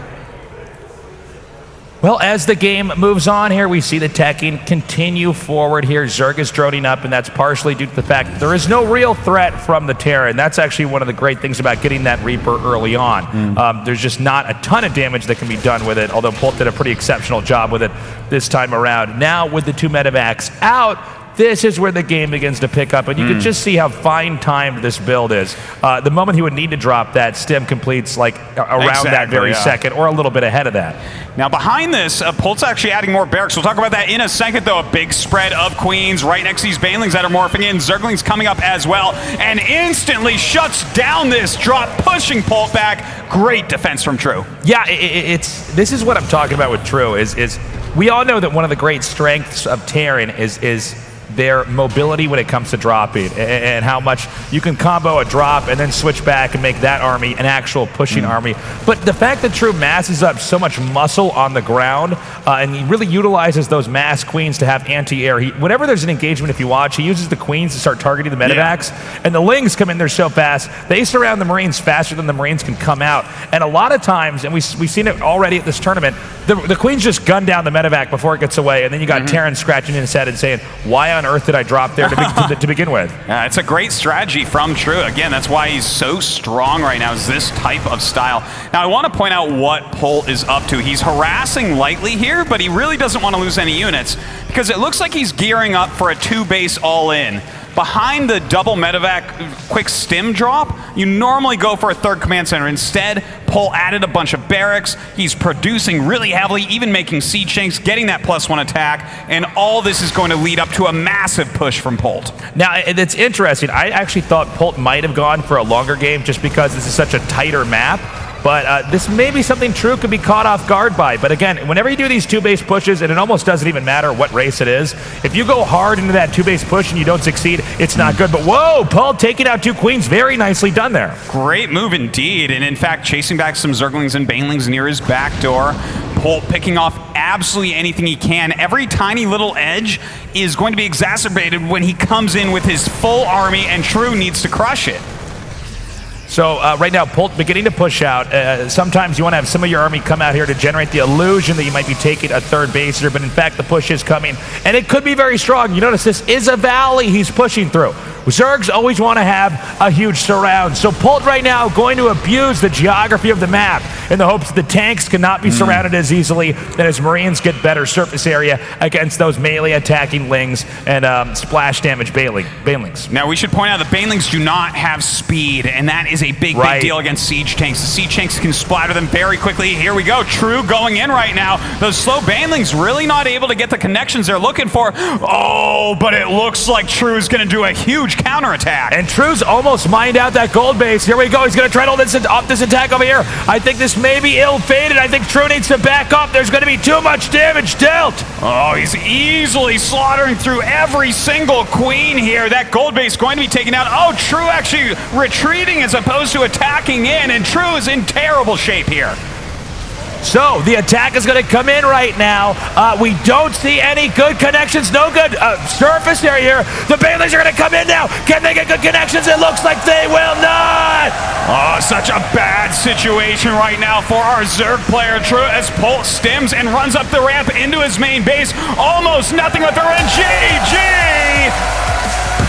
Well, as the game moves on here, we see the teching continue forward here. Zerg is droning up, and that's partially due to the fact that there is no real threat from the Terran. That's actually one of the great things about getting that Reaper early on. There's just not a ton of damage that can be done with it, although Polt did a pretty exceptional job with it this time around. Now, with the two medevacs out, this is where the game begins to pick up, and you can just see how fine-timed this build is. The moment he would need to drop that, Stim completes like around that very second, or a little bit ahead of that. Now behind this, Polt's actually adding more barracks. We'll talk about that in a second, though. A big spread of queens right next to these Banelings that are morphing in. Zerglings coming up as well, and instantly shuts down this drop, pushing Polt back. Great defense from True. Yeah, this is what I'm talking about with True, is we all know that one of the great strengths of Terran is their mobility when it comes to dropping, and how much you can combo a drop and then switch back and make that army an actual pushing army. But the fact that True masses up so much muscle on the ground, and he really utilizes those mass queens to have anti-air. Whenever there's an engagement, if you watch, he uses the queens to start targeting the medevacs, and the Lings come in there so fast, they surround the Marines faster than the Marines can come out. And a lot of times, and we've seen it already at this tournament, the queens just gun down the medevac before it gets away, and then you got Terran scratching his head and saying, why on earth did I drop there to begin with? Yeah, it's a great strategy from True. Again, that's why he's so strong right now, is this type of style. Now, I want to point out what Polt is up to. He's harassing lightly here, but he really doesn't want to lose any units, because it looks like he's gearing up for a two-base all-in. Behind the double medevac quick stim drop, you normally go for a third command center. Instead, Polt added a bunch of barracks. He's producing really heavily, even making siege tanks, getting that +1 attack, and all this is going to lead up to a massive push from Polt. Now, it's interesting. I actually thought Polt might have gone for a longer game just because this is such a tighter map. But this may be something True could be caught off guard by. But again, whenever you do these two-base pushes, and it almost doesn't even matter what race it is, if you go hard into that two-base push and you don't succeed, it's not good. But whoa, Polt taking out two queens, very nicely done there. Great move indeed, and in fact, chasing back some Zerglings and Banelings near his back door. Polt picking off absolutely anything he can. Every tiny little edge is going to be exacerbated when he comes in with his full army, and True needs to crush it. So right now, Polt beginning to push out. Sometimes you want to have some of your army come out here to generate the illusion that you might be taking a third baser, but in fact the push is coming, and it could be very strong. You notice this is a valley he's pushing through. Zergs always want to have a huge surround, so Polt right now going to abuse the geography of the map in the hopes that the tanks cannot be surrounded as easily, and as Marines get better surface area against those melee attacking Lings and splash damage Banelings. Now we should point out the Banelings do not have speed, and that is a big deal against siege tanks. The siege tanks can splatter them very quickly. Here we go, True going in right now. Those slow Banelings really not able to get the connections they're looking for. Oh, but it looks like True's going to do a huge counterattack. And True's almost mined out that gold base. Here we go. He's going to try to hold this off this attack over here. I think this may be ill-fated. I think True needs to back up. There's going to be too much damage dealt. Oh, he's easily slaughtering through every single queen here. That gold base going to be taken out. Oh, True actually retreating as opposed to attacking in, and True is in terrible shape here. So the attack is going to come in right now. We don't see any good connections. No good surface area here. The Banelings are going to come in now. Can they get good connections? It looks like they will not. Oh, such a bad situation right now for our Zerg player, True, as Polt stims and runs up the ramp into his main base. Almost nothing left to run. GG!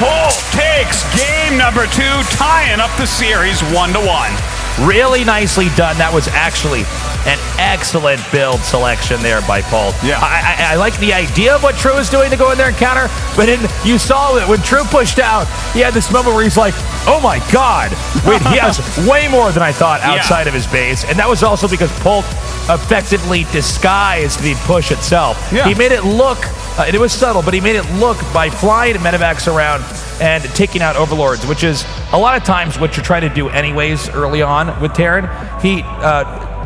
Polt takes game number 2, tying up the series 1-1. Really nicely done. That was actually an excellent build selection there by Polt. Yeah. I like the idea of what True is doing to go in there and counter, but you saw that when True pushed out, he had this moment where he's like, oh my God, wait, he has way more than I thought outside of his base. And that was also because Polt effectively disguised the push itself. Yeah. He made it look, and it was subtle, but he made it look by flying medevacs around and taking out overlords, which is a lot of times what you're trying to do anyways early on with Terran.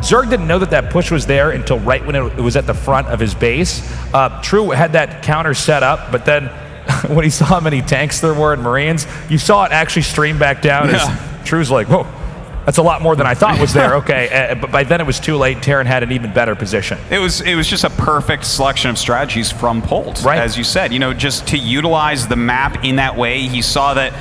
Zerg didn't know that push was there until right when it was at the front of his base. True had that counter set up, but then when he saw how many tanks there were and Marines, you saw it actually stream back down as True's like, whoa, that's a lot more than I thought was there. Okay, but by then it was too late. Terran had an even better position. It was just a perfect selection of strategies from Polt, as you said. You know, just to utilize the map in that way. He saw that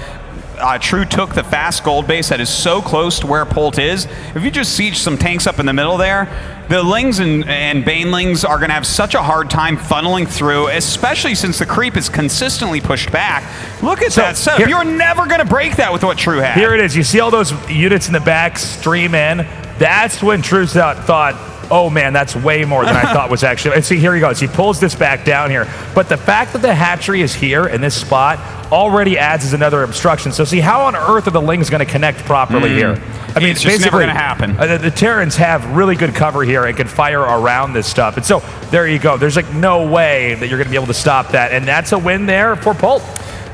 True took the fast gold base that is so close to where Polt is. If you just siege some tanks up in the middle there, the Lings and Banelings are going to have such a hard time funneling through, especially since the creep is consistently pushed back. Look at that setup. You're never going to break that with what True had. Here it is. You see all those units in the back stream in. That's when True thought, oh man, that's way more than I thought was actually. And see, here he goes. He pulls this back down here. But the fact that the hatchery is here in this spot already adds as another obstruction. So see, how on earth are the Lings going to connect properly here? I mean, it's just never going to happen. The Terrans have really good cover here and can fire around this stuff. And so there you go. There's like no way that you're going to be able to stop that. And that's a win there for Polt.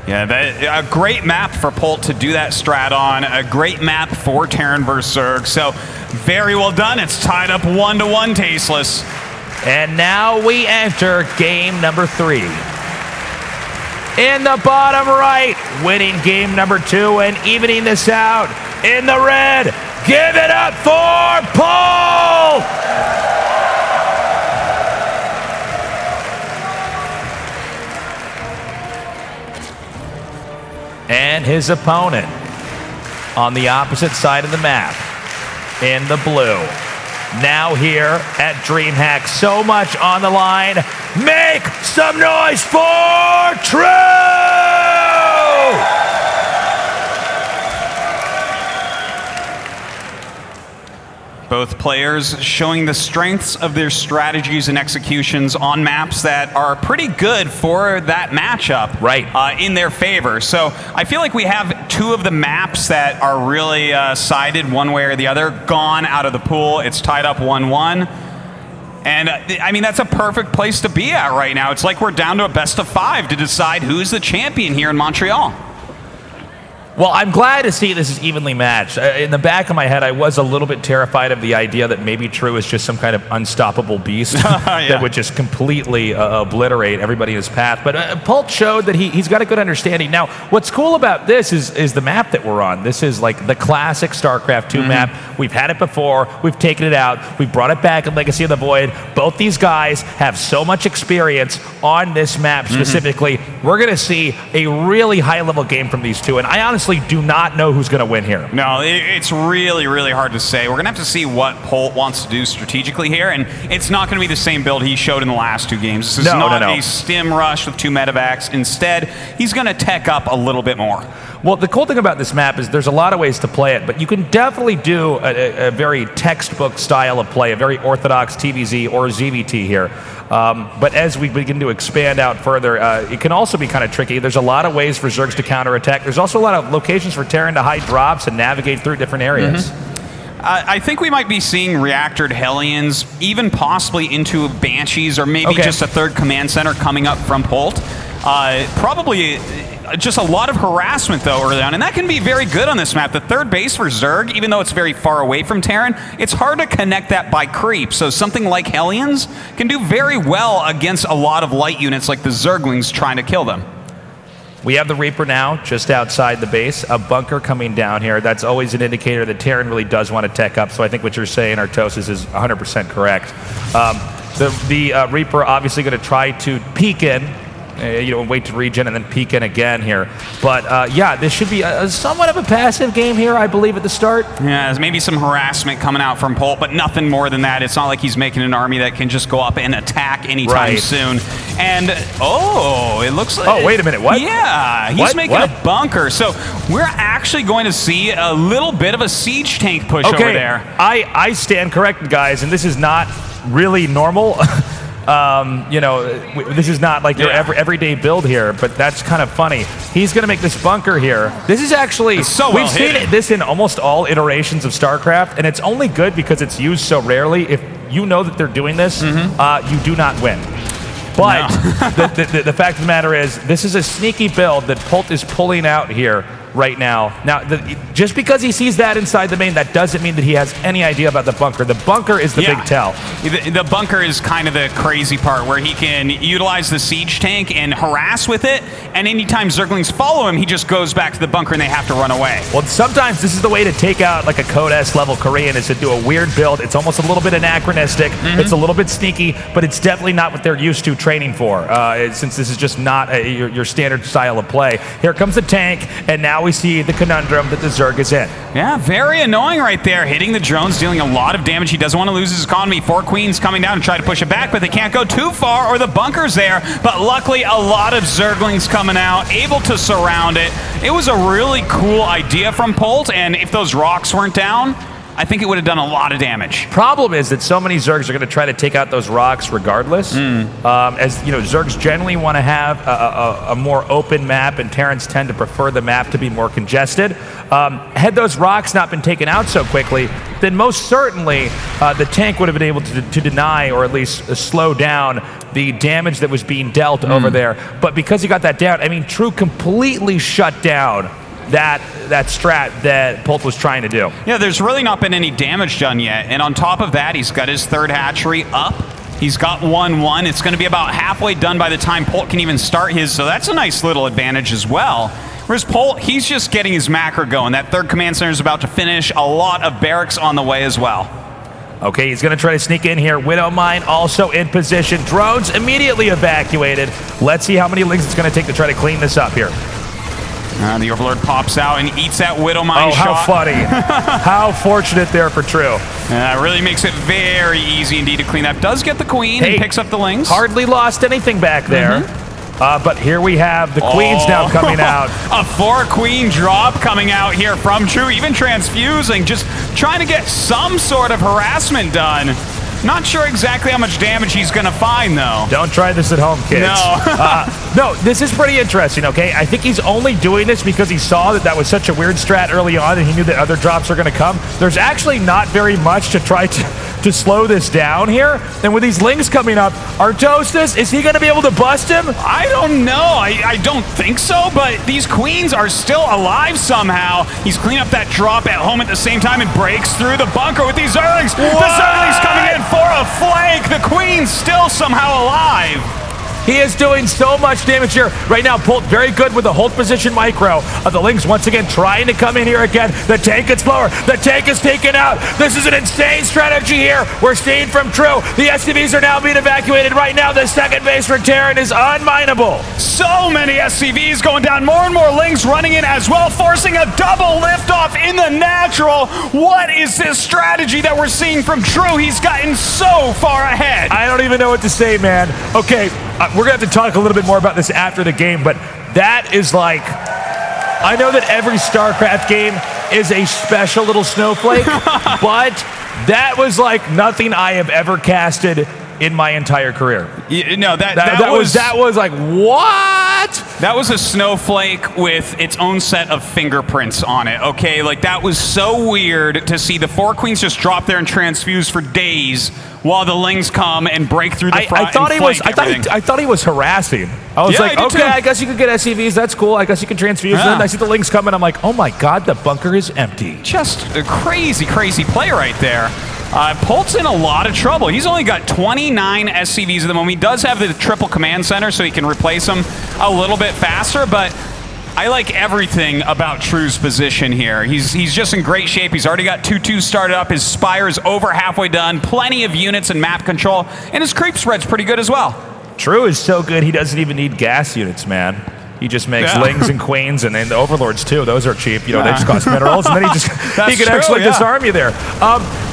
Yeah, a great map for Polt to do that strat on. A great map for Terran vs. Zerg. So very well done. It's tied up 1-1, Tasteless. And now we enter game number 3. In the bottom right, winning game number 2 and evening this out. In the red, give it up for Polt! And his opponent on the opposite side of the map in the blue. Now here at DreamHack, so much on the line. Make some noise for True! Both players showing the strengths of their strategies and executions on maps that are pretty good for that matchup in their favor. So I feel like we have 2 of the maps that are really sided one way or the other, gone out of the pool. It's tied up 1-1. And I mean, that's a perfect place to be at right now. It's like we're down to a best of 5 to decide who's the champion here in Montreal. Well, I'm glad to see this is evenly matched. In the back of my head, I was a little bit terrified of the idea that maybe True is just some kind of unstoppable beast that would just completely obliterate everybody in his path. But Polt showed that he's got a good understanding. Now, what's cool about this is the map that we're on. This is like the classic StarCraft 2 map. We've had it before. We've taken it out. We've brought it back in Legacy of the Void. Both these guys have so much experience on this map specifically. We're going to see a really high-level game from these two. And I honestly honestly do not know who's going to win here. No, it's really, really hard to say. We're going to have to see what Polt wants to do strategically here, and it's not going to be the same build he showed in the last 2 games. This is not a stim rush with 2 medevacs. Instead, he's going to tech up a little bit more. Well, the cool thing about this map is there's a lot of ways to play it, but you can definitely do a very textbook style of play, a very orthodox TVZ or ZvT here. But as we begin to expand out further, it can also be kind of tricky. There's a lot of ways for Zergs to counterattack. There's also a lot of locations for Terran to hide drops and navigate through different areas. I think we might be seeing reactored Hellions, even possibly into Banshees, or maybe just a 3rd command center coming up from Polt. Probably just a lot of harassment, though, early on, and that can be very good on this map. The 3rd base for Zerg, even though it's very far away from Terran, it's hard to connect that by creep, so something like Hellions can do very well against a lot of light units like the Zerglings trying to kill them. We have the Reaper now just outside the base, a bunker coming down here. That's always an indicator that Terran really does want to tech up, so I think what you're saying, Artosis, is 100% correct. The Reaper obviously going to try to peek in, wait to regen and then peek in again here. But yeah, this should be somewhat of a passive game here, I believe, at the start. Yeah, there's maybe some harassment coming out from Polt, but nothing more than that. It's not like he's making an army that can just go up and attack anytime soon. And, it looks like... Oh, wait a minute, what? Yeah, he's making a bunker. So we're actually going to see a little bit of a siege tank push over there. I stand corrected, guys, and this is not really normal. This is not like your everyday build here, but that's kind of funny. He's going to make this bunker here. This is actually, we've seen this in almost all iterations of StarCraft, and it's only good because it's used so rarely. If you know that they're doing this, you do not win. But the fact of the matter is, this is a sneaky build that Polt is pulling out here right now. Now, just because he sees that inside the main, that doesn't mean that he has any idea about the bunker. The bunker is the big tell. The bunker is kind of the crazy part, where he can utilize the siege tank and harass with it, and anytime Zerglings follow him, he just goes back to the bunker and they have to run away. Well, sometimes this is the way to take out like a Code S level Korean, is to do a weird build. It's almost a little bit anachronistic. It's a little bit sneaky, but it's definitely not what they're used to training for, since this is just not your standard style of play. Here comes the tank, and now we see the conundrum that the Zerg is in. Yeah, very annoying right there. Hitting the drones, dealing a lot of damage. He doesn't want to lose his economy. 4 queens coming down and try to push it back, but they can't go too far, or the bunker's there. But luckily, a lot of Zerglings coming out, able to surround it. It was a really cool idea from Polt, and if those rocks weren't down, I think it would have done a lot of damage. Problem is that so many Zergs are going to try to take out those rocks regardless. As you know, Zergs generally want to have a more open map, and Terrans tend to prefer the map to be more congested. Had those rocks not been taken out so quickly, then most certainly the tank would have been able to deny, or at least slow down, the damage that was being dealt over there. But because he got that down, I mean, True completely shut down that strat that Polt was trying to do. Yeah, there's really not been any damage done yet. And on top of that, he's got his 3rd hatchery up. He's got 1-1. It's going to be about halfway done by the time Polt can even start his, so that's a nice little advantage as well. Whereas Polt, he's just getting his macro going. That 3rd command center is about to finish. A lot of barracks on the way as well. Okay, he's going to try to sneak in here. Widow Mine also in position. Drones immediately evacuated. Let's see how many links it's going to take to try to clean this up here. The Overlord pops out and eats that Widow Mine shot. Oh, how funny. How fortunate there for True. It really makes it very easy indeed to clean up. Does get the queen and picks up the links. Hardly lost anything back there. But here we have the queens now coming out. A 4-queen drop coming out here from True, even transfusing, just trying to get some sort of harassment done. Not sure exactly how much damage he's going to find, though. Don't try this at home, kids. No. No, this is pretty interesting, okay? I think he's only doing this because he saw that was such a weird strat early on, and he knew that other drops are going to come. There's actually not very much to try to slow this down here. And with these lings coming up, Artosis, is he going to be able to bust him? I don't know. I don't think so, but these queens are still alive somehow. He's cleaning up that drop at home at the same time and breaks through the bunker with these Zerglings. The Zerglings coming in for a flank. The queen's still somehow alive. He is doing so much damage here. Right now, Polt very good with the hold position micro. The Lings once again trying to come in here again. The tank gets lower. The tank is taken out. This is an insane strategy here. We're seeing from True. The SCVs are now being evacuated right now. The second base for Terran is unmineable. So many SCVs going down. More and more Lings running in as well, forcing a double liftoff in the natural. What is this strategy that we're seeing from True? He's gotten so far ahead. I don't even know what to say, man. Okay, we're going to have to talk a little bit more about this after the game, but that is like... I know that every StarCraft game is a special little snowflake, but that was like nothing I have ever casted in my entire career. No, that was like, what? That was a snowflake with its own set of fingerprints on it, okay? Like, that was so weird to see the 4 queens just drop there and transfuse for days while the Lings come and break through the front. I thought he was harassing. I was like, okay, I guess you could get SCVs. That's cool. I guess you can transfuse them. I see the Lings coming. I'm like, oh my God, the bunker is empty. Just a crazy, crazy play right there. Polt's in a lot of trouble. He's only got 29 SCVs at the moment. He does have the triple command center, so he can replace them a little bit faster, but I like everything about True's position here. He's just in great shape. He's already got 2-2 started up. His Spire is over halfway done. Plenty of units and map control, and his creep spread's pretty good as well. True is so good, he doesn't even need gas units, man. He just makes Lings and Queens, and then the Overlords too. Those are cheap. You know, they just cost minerals, and then he can actually disarm you there.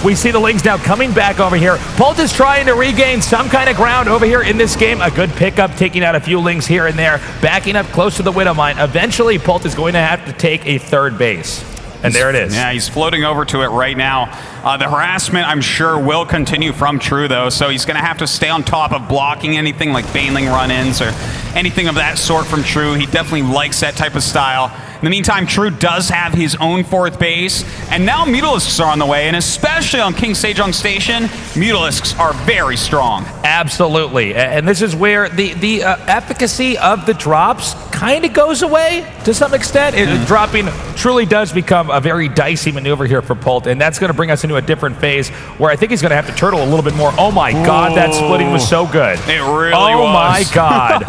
We see the Lings now coming back over here. Polt is trying to regain some kind of ground over here in this game. A good pickup, taking out a few Lings here and there, backing up close to the Widow Mine. Eventually, Polt is going to have to take a third base. And there it is. Yeah, he's floating over to it right now. The harassment, I'm sure, will continue from True, though, so he's going to have to stay on top of blocking anything like Baneling run-ins or anything of that sort from True. He definitely likes that type of style. In the meantime, True does have his own fourth base, and now Mutalisks are on the way, and especially on King Sejong Station, Mutalisks are very strong. Absolutely, and this is where the efficacy of the drops kind of goes away to some extent. Dropping truly does become a very dicey maneuver here for Polt, and that's going to bring us into a different phase where I think he's going to have to turtle a little bit more. Oh my God, that splitting was so good. It really was. Oh my God.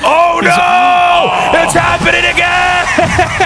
Oh no! It's happening again!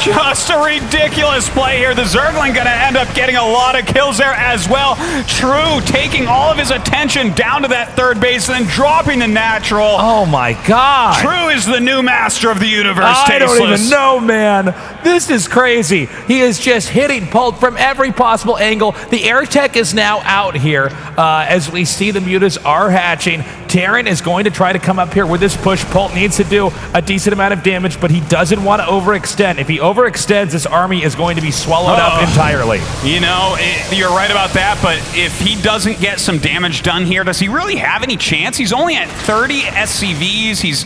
Just a ridiculous play here. The Zergling going to end up getting a lot of kills there as well. True taking all of his attention down to that third base and then dropping the natural. Oh my God. True is the new master of the universe. I don't even know, man. This is crazy. He is just hitting Polt from every possible angle. The air tech is now out here as we see the mutas are hatching. Terran is going to try to come up here with this push. Polt needs to do a decent amount of damage, but he doesn't want to overextend. If he overextends, this army is going to be swallowed up entirely. You know, you're right about that, but if he doesn't get some damage done here, does he really have any chance? He's only at 30 SCVs.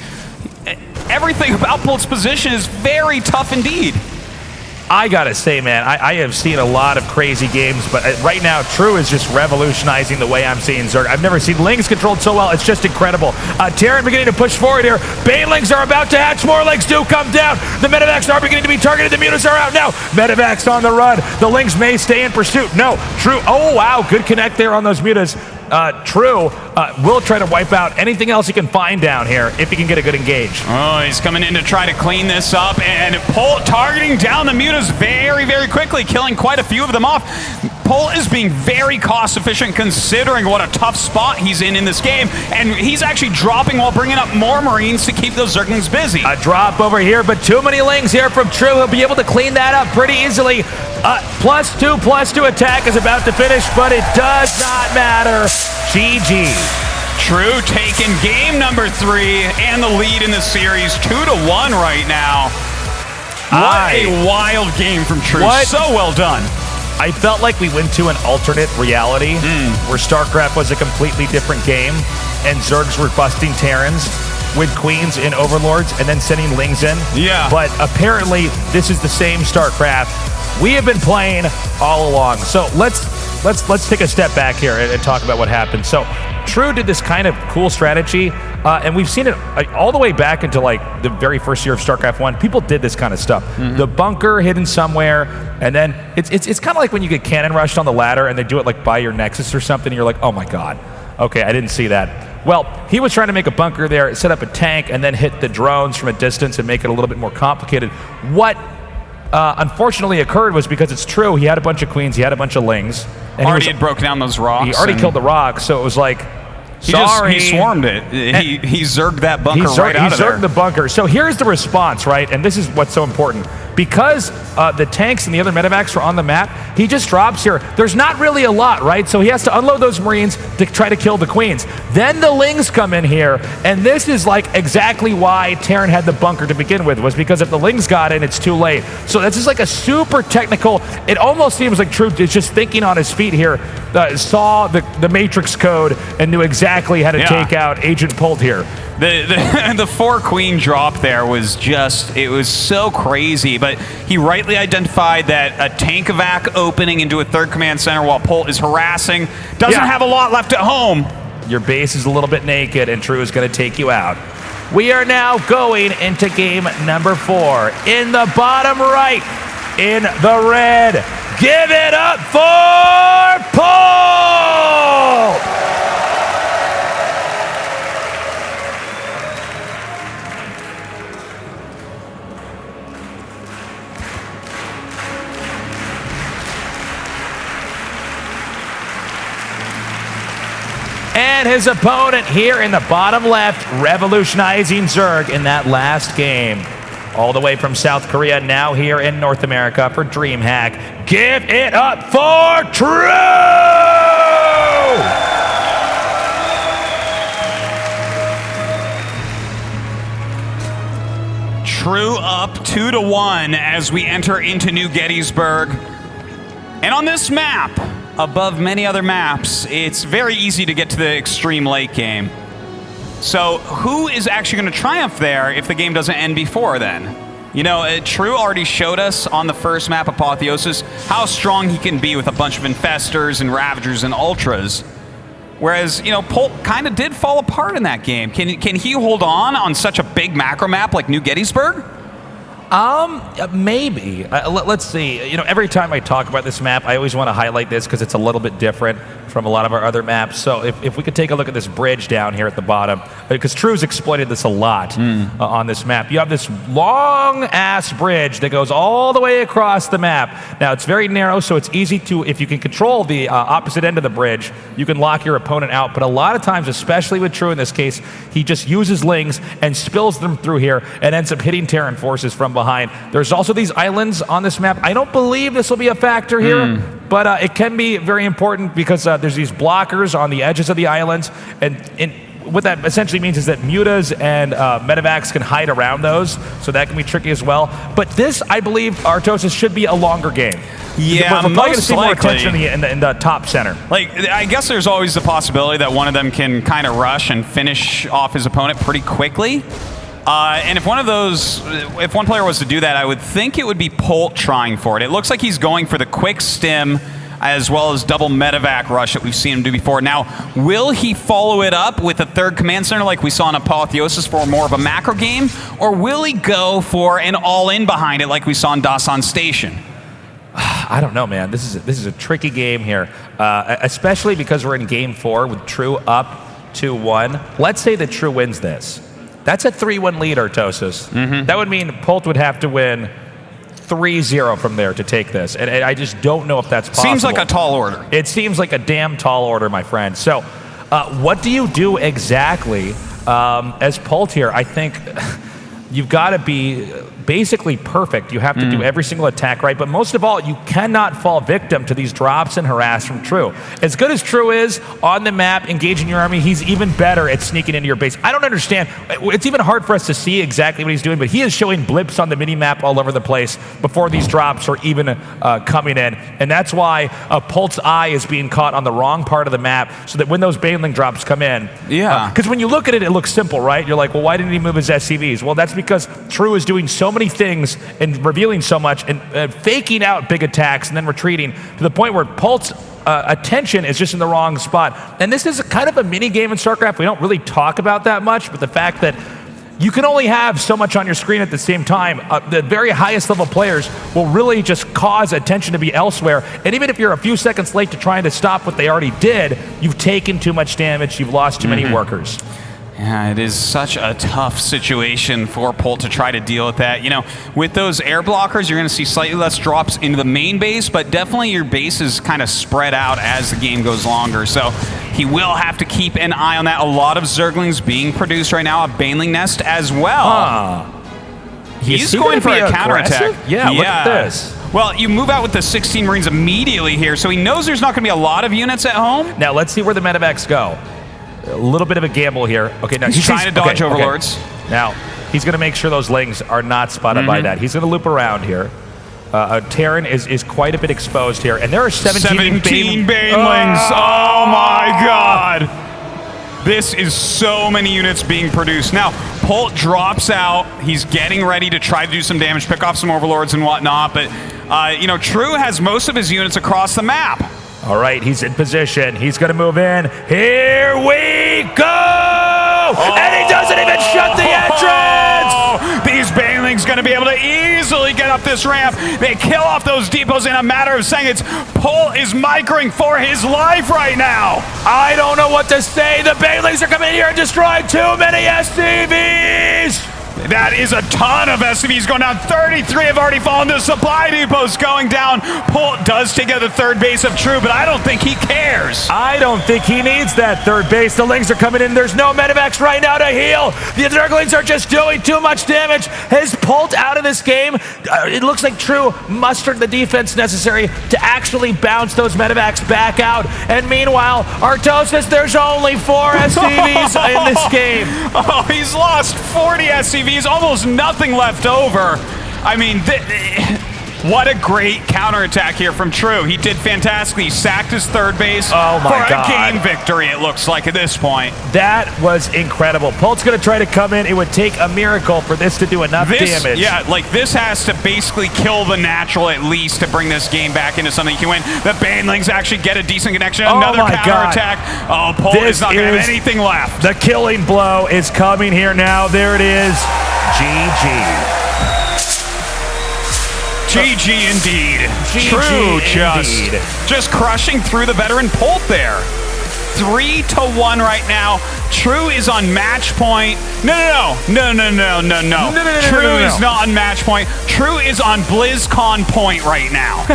Everything about Polt's position is very tough indeed. I gotta say, man, I have seen a lot of crazy games, but right now, True is just revolutionizing the way I'm seeing Zerg. I've never seen Lings controlled so well. It's just incredible. Terran beginning to push forward here. Banelings are about to hatch. More Lings do come down. The Medivacs are beginning to be targeted. The Mutas are out now. Medivacs on the run. The Lings may stay in pursuit. No, True. Oh, wow. Good connect there on those Mutas. True will try to wipe out anything else he can find down here if he can get a good engage. Oh, he's coming in to try to clean this up, and Polt targeting down the Mutas very, very quickly, killing quite a few of them off. Polt is being very cost efficient considering what a tough spot he's in this game, and he's actually dropping while bringing up more Marines to keep those Zerglings busy. A drop over here, but too many Lings here from True. He'll be able to clean that up pretty easily. +2/+2 attack is about to finish, but it does not matter. GG. True taking game number 3 and the lead in the series 2-1 right now. What a wild game from True. So well done. I felt like we went to an alternate reality where StarCraft was a completely different game and Zergs were busting Terrans with Queens and Overlords and then sending Lings in. Yeah. But apparently this is the same StarCraft we have been playing all along. So let's take a step back here and talk about what happened. So True did this kind of cool strategy, and we've seen it all the way back into like the very first year of StarCraft 1. People did this kind of stuff. The bunker hidden somewhere, and then it's kind of like when you get cannon rushed on the ladder and they do it like by your nexus or something, and you're like, oh my God, okay, I didn't see that. Well, he was trying to make a bunker there, set up a tank, and then hit the drones from a distance and make it a little bit more complicated. What unfortunately occurred was, because it's true, he had a bunch of queens, he had a bunch of lings. And already had broken down those rocks. He already killed the rocks, so it was like, He swarmed it. He zerged that bunker right out of there. He zerged the bunker. So here's the response, right? And this is what's so important. Because the tanks and the other medevacs were on the map, he just drops here. There's not really a lot, right? So he has to unload those Marines to try to kill the queens. Then the Lings come in here, and this is like exactly why Terran had the bunker to begin with, was because if the Lings got in, it's too late. So this is like a super technical, it almost seems like True is just thinking on his feet here, saw the Matrix code and knew exactly how to take out Agent Polt here. The 4-queen drop there was just, it was so crazy, but he rightly identified that a tank evac opening into a 3rd command center while Polt is harassing doesn't have a lot left at home. Your base is a little bit naked, and True is going to take you out. We are now going into game number 4. In the bottom right, in the red, give it up for Polt! And his opponent here in the bottom left, revolutionizing Zerg in that last game. All the way from South Korea, now here in North America for DreamHack. Give it up for True! True up 2-1 as we enter into New Gettysburg. And on this map, above many other maps, it's very easy to get to the extreme late game. So who is actually going to triumph there if the game doesn't end before then? You know, True already showed us on the first map, Apotheosis, how strong he can be with a bunch of Infestors and Ravagers and Ultras. Whereas, you know, Polt kind of did fall apart in that game. Can he hold on such a big macro map like New Gettysburg? Maybe. Let's see. You know, every time I talk about this map, I always want to highlight this because it's a little bit different from a lot of our other maps. So if we could take a look at this bridge down here at the bottom, because True's exploited this a lot on this map. You have this long-ass bridge that goes all the way across the map. Now, it's very narrow, so it's easy to, if you can control the opposite end of the bridge, you can lock your opponent out. But a lot of times, especially with True in this case, he just uses Lings and spills them through here and ends up hitting Terran forces from behind. There's also these islands on this map. I don't believe this will be a factor here, but it can be very important because there's these blockers on the edges of the islands, and what that essentially means is that mutas and medevacs can hide around those, so that can be tricky as well. But this, I believe, Artosis should be a longer game. Yeah, we're probably going to see more likely. attention in the top center. Like, I guess there's always the possibility that one of them can kind of rush and finish off his opponent pretty quickly. And if one player was to do that, I would think it would be Polt trying for it. It looks like he's going for the quick stim as well as double medevac rush that we've seen him do before. Now, will he follow it up with a 3rd command center like we saw in Apotheosis for more of a macro game? Or will he go for an all-in behind it like we saw in Dasan Station? I don't know, man. This is a tricky game here, especially because we're in game 4 with True up 2-1. Let's say that True wins this. That's a 3-1 lead, Artosis. That would mean Polt would have to win 3-0 from there to take this. And I just don't know if that's possible. Seems like a tall order. It seems like a damn tall order, my friend. So what do you do exactly as Polt here? I think you've got to be basically perfect. You have to do every single attack right, but most of all, you cannot fall victim to these drops and harass from True. As good as True is on the map, engaging your army, he's even better at sneaking into your base. I don't understand. It's even hard for us to see exactly what he's doing, but he is showing blips on the mini-map all over the place before these drops are even coming in. And that's why Polt's eye is being caught on the wrong part of the map, so that when those Baneling drops come in, because when you look at it, it looks simple, right? You're like, well, why didn't he move his SCVs? Well, that's because True is doing so many things and revealing so much and faking out big attacks and then retreating to the point where Polt's attention is just in the wrong spot. And this is kind of a mini game in StarCraft we don't really talk about that much, but the fact that you can only have so much on your screen at the same time. The very highest level players will really just cause attention to be elsewhere. And even if you're a few seconds late to trying to stop what they already did, you've taken too much damage, you've lost too many workers. Yeah, it is such a tough situation for Polt to try to deal with that. You know, with those air blockers, you're going to see slightly less drops into the main base, but definitely your base is kind of spread out as the game goes longer. So he will have to keep an eye on that. A lot of Zerglings being produced right now, a Baneling Nest as well. He's going for a counterattack. Yeah, look at this. Well, you move out with the 16 Marines immediately here, so he knows there's not going to be a lot of units at home. Now let's see where the medevacs go. A little bit of a gamble here. Okay, now he's trying to dodge overlords. Okay. Now, he's going to make sure those lings are not spotted by that. He's going to loop around here. Terran is quite a bit exposed here, and there are 17 Banelings. Oh my god! This is so many units being produced. Now, Polt drops out. He's getting ready to try to do some damage, pick off some overlords and whatnot, but you know, True has most of his units across the map. All right, he's in position. He's going to move in. Here we go! And he doesn't even shut the entrance! These Banelings going to be able to easily get up this ramp. They kill off those depots in a matter of seconds. Polt is microing for his life right now. I don't know what to say. The Banelings are coming in here and destroying too many SCVs! That is a ton of SCVs going down. 33 have already fallen. The supply depots going down. Polt does take out the third base of True, but I don't think he cares. I don't think he needs that third base. The Lings are coming in. There's no medevacs right now to heal. The Zerglings are just doing too much damage. Has Polt out of this game? It looks like True mustered the defense necessary to actually bounce those medevacs back out. And meanwhile, Artosis, there's only 4 SCVs in this game. Oh, he's lost 40 SCVs. Almost nothing left over. I mean, what a great counterattack here from True. He did fantastically. He sacked his third base for a game victory, it looks like, at this point. That was incredible. Polt's going to try to come in. It would take a miracle for this to do enough damage. Yeah, like this has to basically kill the natural at least to bring this game back into something you can win. The Banelings actually get a decent connection. Another counterattack. Oh, Polt is not going to have anything left. The killing blow is coming here now. There it is. GG. GG indeed. True just crushing through the veteran Polt there. 3-1 right now. True is on match point. No. True is not on match point. True is on BlizzCon point right now.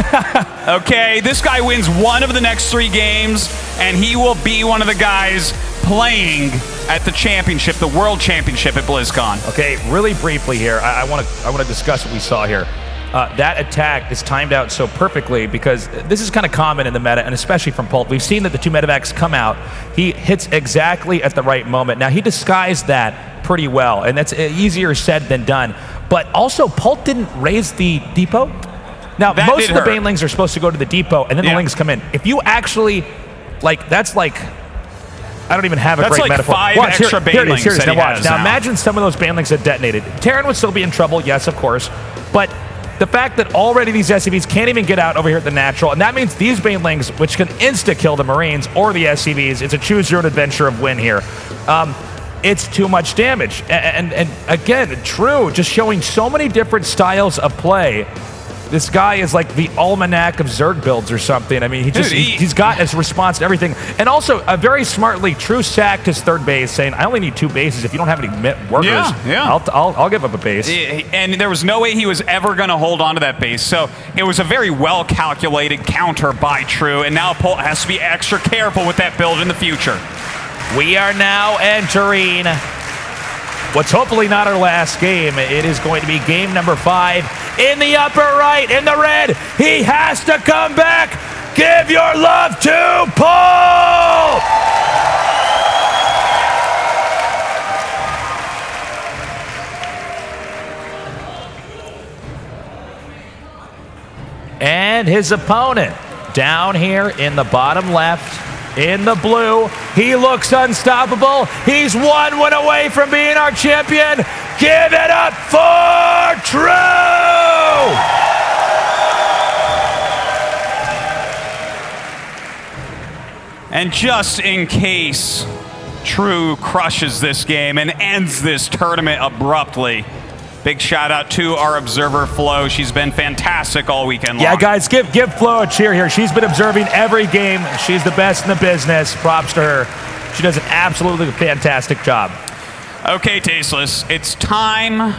Okay, this guy wins one of the next 3 games, and he will be one of the guys playing at the championship, the World Championship at BlizzCon. Okay, really briefly here, I want to discuss what we saw here. That attack is timed out so perfectly because this is kind of common in the meta, and especially from Polt. We've seen that the 2 medevacs come out. He hits exactly at the right moment. Now, he disguised that pretty well, and that's easier said than done. But also, Polt didn't raise the depot. Now, most of the Banelings are supposed to go to the depot, and then the Lings come in. If you actually, that's like, I don't even have a great metaphor. 5 extra Banelings. Here it is. Now watch. Now imagine some of those Banelings had detonated. Terran would still be in trouble, yes, of course, but the fact that already these SCVs can't even get out over here at the natural, and that means these Banelings, which can insta-kill the Marines or the SCVs, it's a choose-your-own-adventure of win here. It's too much damage. And again, True, just showing so many different styles of play. This guy is like the almanac of Zerg builds or something. I mean, he's got his response to everything. And also, very smartly, True sacked his third base, saying, I only need 2 bases. If you don't have any workers, I'll give up a base. And there was no way he was ever going to hold on to that base. So it was a very well-calculated counter by True. And now Polt has to be extra careful with that build in the future. We are now entering what's hopefully not our last game. It is going to be game number 5. In the upper right, in the red, he has to come back. Give your love to Polt! And his opponent down here in the bottom left, in the blue, he looks unstoppable. He's 1 win away from being our champion. Give it up for True! And just in case True crushes this game and ends this tournament abruptly. Big shout out to our observer, Flo. She's been fantastic all weekend long. Yeah, guys, give Flo a cheer here. She's been observing every game. She's the best in the business. Props to her. She does an absolutely fantastic job. Okay, Tasteless, it's time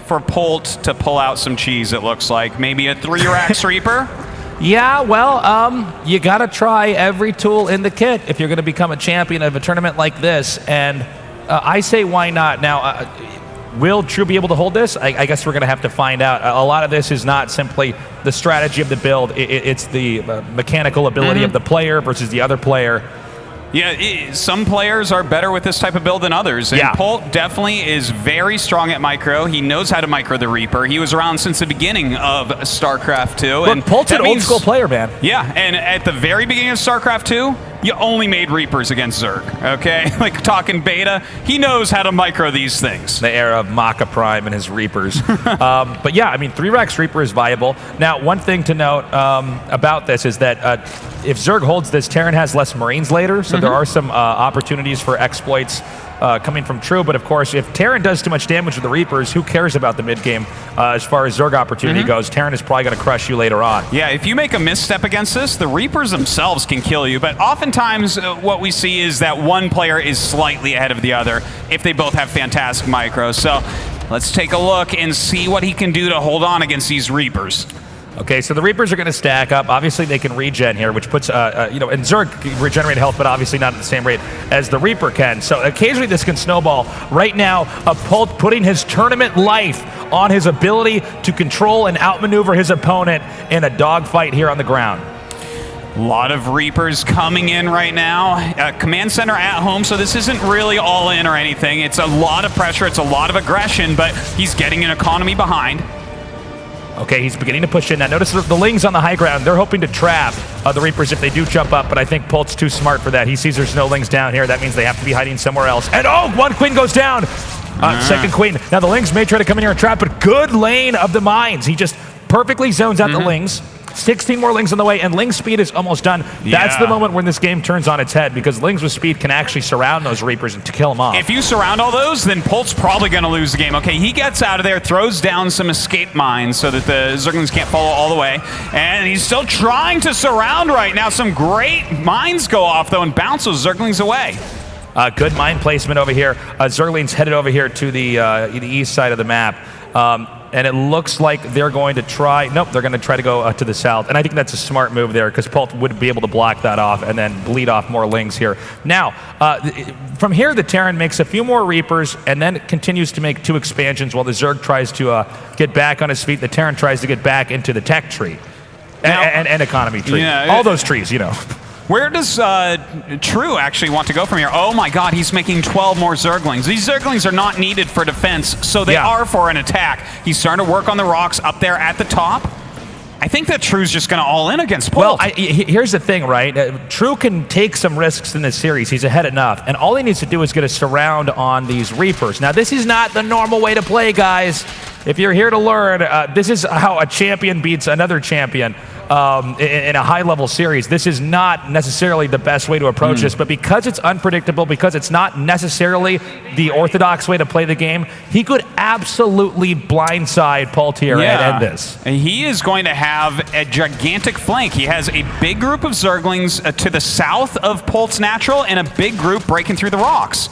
for Polt to pull out some cheese, it looks like. Maybe a 3-Rax Reaper? Yeah, well, you got to try every tool in the kit if you're going to become a champion of a tournament like this. And I say, why not? Now, will True be able to hold this? I guess we're going to have to find out. A lot of this is not simply the strategy of the build. It's the mechanical ability of the player versus the other player. Yeah, some players are better with this type of build than others. And Polt definitely is very strong at micro. He knows how to micro the Reaper. He was around since the beginning of StarCraft 2. Look, Polt's an old school player, man. Yeah, and at the very beginning of StarCraft 2, you only made Reapers against Zerg, okay? Like talking beta, he knows how to micro these things. The era of Maka Prime and his Reapers. But yeah, I mean, 3-Rax Reaper is viable. Now, one thing to note about this is that if Zerg holds this, Terran has less Marines later, so there are some opportunities for exploits coming from True. But of course, if Terran does too much damage with the Reapers, who cares about the mid game as far as Zerg opportunity goes? Terran is probably going to crush you later on. Yeah, if you make a misstep against this, the Reapers themselves can kill you. But oftentimes, what we see is that one player is slightly ahead of the other if they both have fantastic micros. So let's take a look and see what he can do to hold on against these Reapers. Okay, so the Reapers are going to stack up. Obviously, they can regen here, which puts, and Zerg can regenerate health, but obviously not at the same rate as the Reaper can. So occasionally this can snowball. Right now, Polt putting his tournament life on his ability to control and outmaneuver his opponent in a dogfight here on the ground. A lot of Reapers coming in right now. Command center at home, so this isn't really all in or anything. It's a lot of pressure, it's a lot of aggression, but he's getting an economy behind. Okay, he's beginning to push in. Now notice the Lings on the high ground. They're hoping to trap the Reapers if they do jump up, but I think Polt's too smart for that. He sees there's no Lings down here. That means they have to be hiding somewhere else. And oh, one Queen goes down. Second Queen. Now the Lings may try to come in here and trap, but good lane of the mines. He just perfectly zones out the Lings. 16 more Lings on the way, and Ling's speed is almost done. That's the moment when this game turns on its head, because Lings with speed can actually surround those Reapers and to kill them off. If you surround all those, then Polt's probably going to lose the game. Okay, he gets out of there, throws down some escape mines so that the Zerglings can't follow all the way, and he's still trying to surround right now. Some great mines go off, though, and bounce those Zerglings away. Good mine placement over here. Zerglings headed over here to the east side of the map. And it looks like they're going to try... Nope, they're going to try to go to the south. And I think that's a smart move there, because Polt would be able to block that off and then bleed off more Lings here. Now, from here, the Terran makes a few more Reapers and then continues to make 2 expansions while the Zerg tries to get back on his feet. The Terran tries to get back into the tech tree and economy tree. Yeah, all those trees, you know. Where does True actually want to go from here? Oh my god, he's making 12 more Zerglings. These Zerglings are not needed for defense, so they are for an attack. He's starting to work on the rocks up there at the top. I think that True's just going to all in against Polt. Well, here's the thing, right? True can take some risks in this series. He's ahead enough, and all he needs to do is get a surround on these Reapers. Now, this is not the normal way to play, guys. If you're here to learn, this is how a champion beats another champion. In a high-level series. This is not necessarily the best way to approach this, but because it's unpredictable, because it's not necessarily the orthodox way to play the game, he could absolutely blindside Polt here and end this. And he is going to have a gigantic flank. He has a big group of Zerglings to the south of Polt's natural and a big group breaking through the rocks.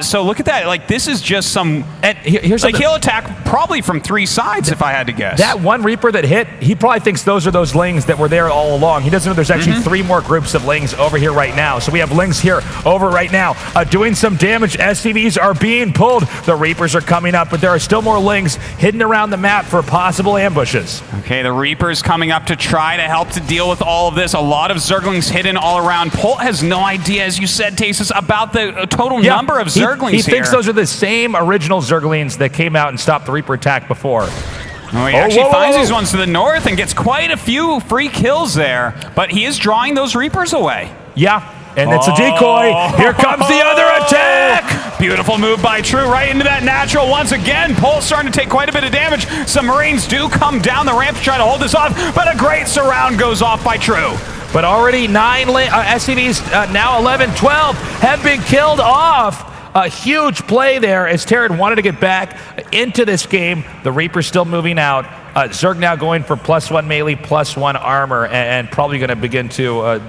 So look at that. Like, this is just some... And here's like, he'll attack probably from 3 sides, if I had to guess. That one Reaper that hit, he probably thinks those are those Lings that were there all along. He doesn't know there's actually 3 more groups of Lings over here right now. So we have Lings here over right now doing some damage. SCVs are being pulled. The Reapers are coming up, but there are still more Lings hidden around the map for possible ambushes. Okay, the Reapers coming up to try to help to deal with all of this. A lot of Zerglings hidden all around. Polt has no idea, as you said, Tasis, about the total number of Zerglings he thinks those are the same original Zerglings that came out and stopped the Reaper attack before. Oh, he actually finds these ones to the north and gets quite a few free kills there, but he is drawing those Reapers away. Yeah, and it's a decoy. Here comes the other attack! Beautiful move by True right into that natural once again. Polt starting to take quite a bit of damage. Some Marines do come down the ramp to try to hold this off, but a great surround goes off by True. But already 9 SCVs, now 11, 12 have been killed off. A huge play there as Terran wanted to get back into this game. The Reaper's still moving out. Zerg now going for +1 melee, +1 armor, and probably going to begin to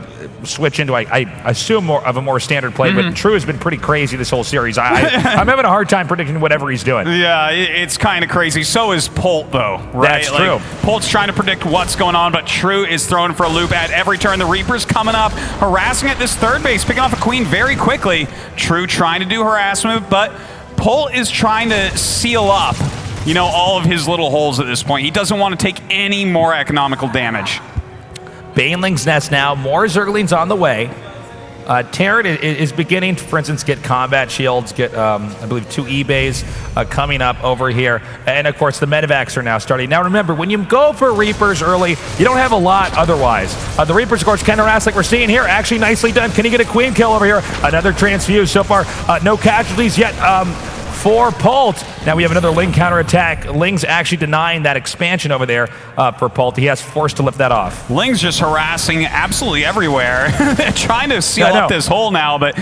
switch into, I assume, more of a more standard play. But True has been pretty crazy this whole series. I'm having a hard time predicting whatever he's doing. Yeah, it's kind of crazy. So is Polt, though, right? That's true. Polt's trying to predict what's going on, but True is thrown for a loop at every turn. The Reaper's coming up, harassing at this third base, picking off a Queen very quickly. True trying to do harassment, but Polt is trying to seal up, you know, all of his little holes at this point. He doesn't want to take any more economical damage. Baneling's Nest now, more Zerglings on the way. Terran is beginning to, for instance, get combat shields, get, I believe, 2 E-bays coming up over here. And, of course, the medevacs are now starting. Now, remember, when you go for Reapers early, you don't have a lot otherwise. The Reapers, of course, can harass like we're seeing here. Actually, nicely done. Can he get a Queen kill over here? Another transfuse so far. No casualties yet for Polt. Now we have another Ling counterattack. Ling's actually denying that expansion over there for Polt. He has forced to lift that off. Ling's just harassing absolutely everywhere. They're trying to seal up this hole now, but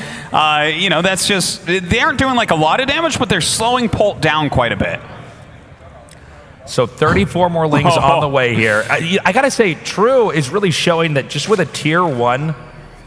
you know, that's just, they aren't doing like a lot of damage, but they're slowing Polt down quite a bit. So 34 more Lings on the way here. I gotta say, True is really showing that just with a tier 1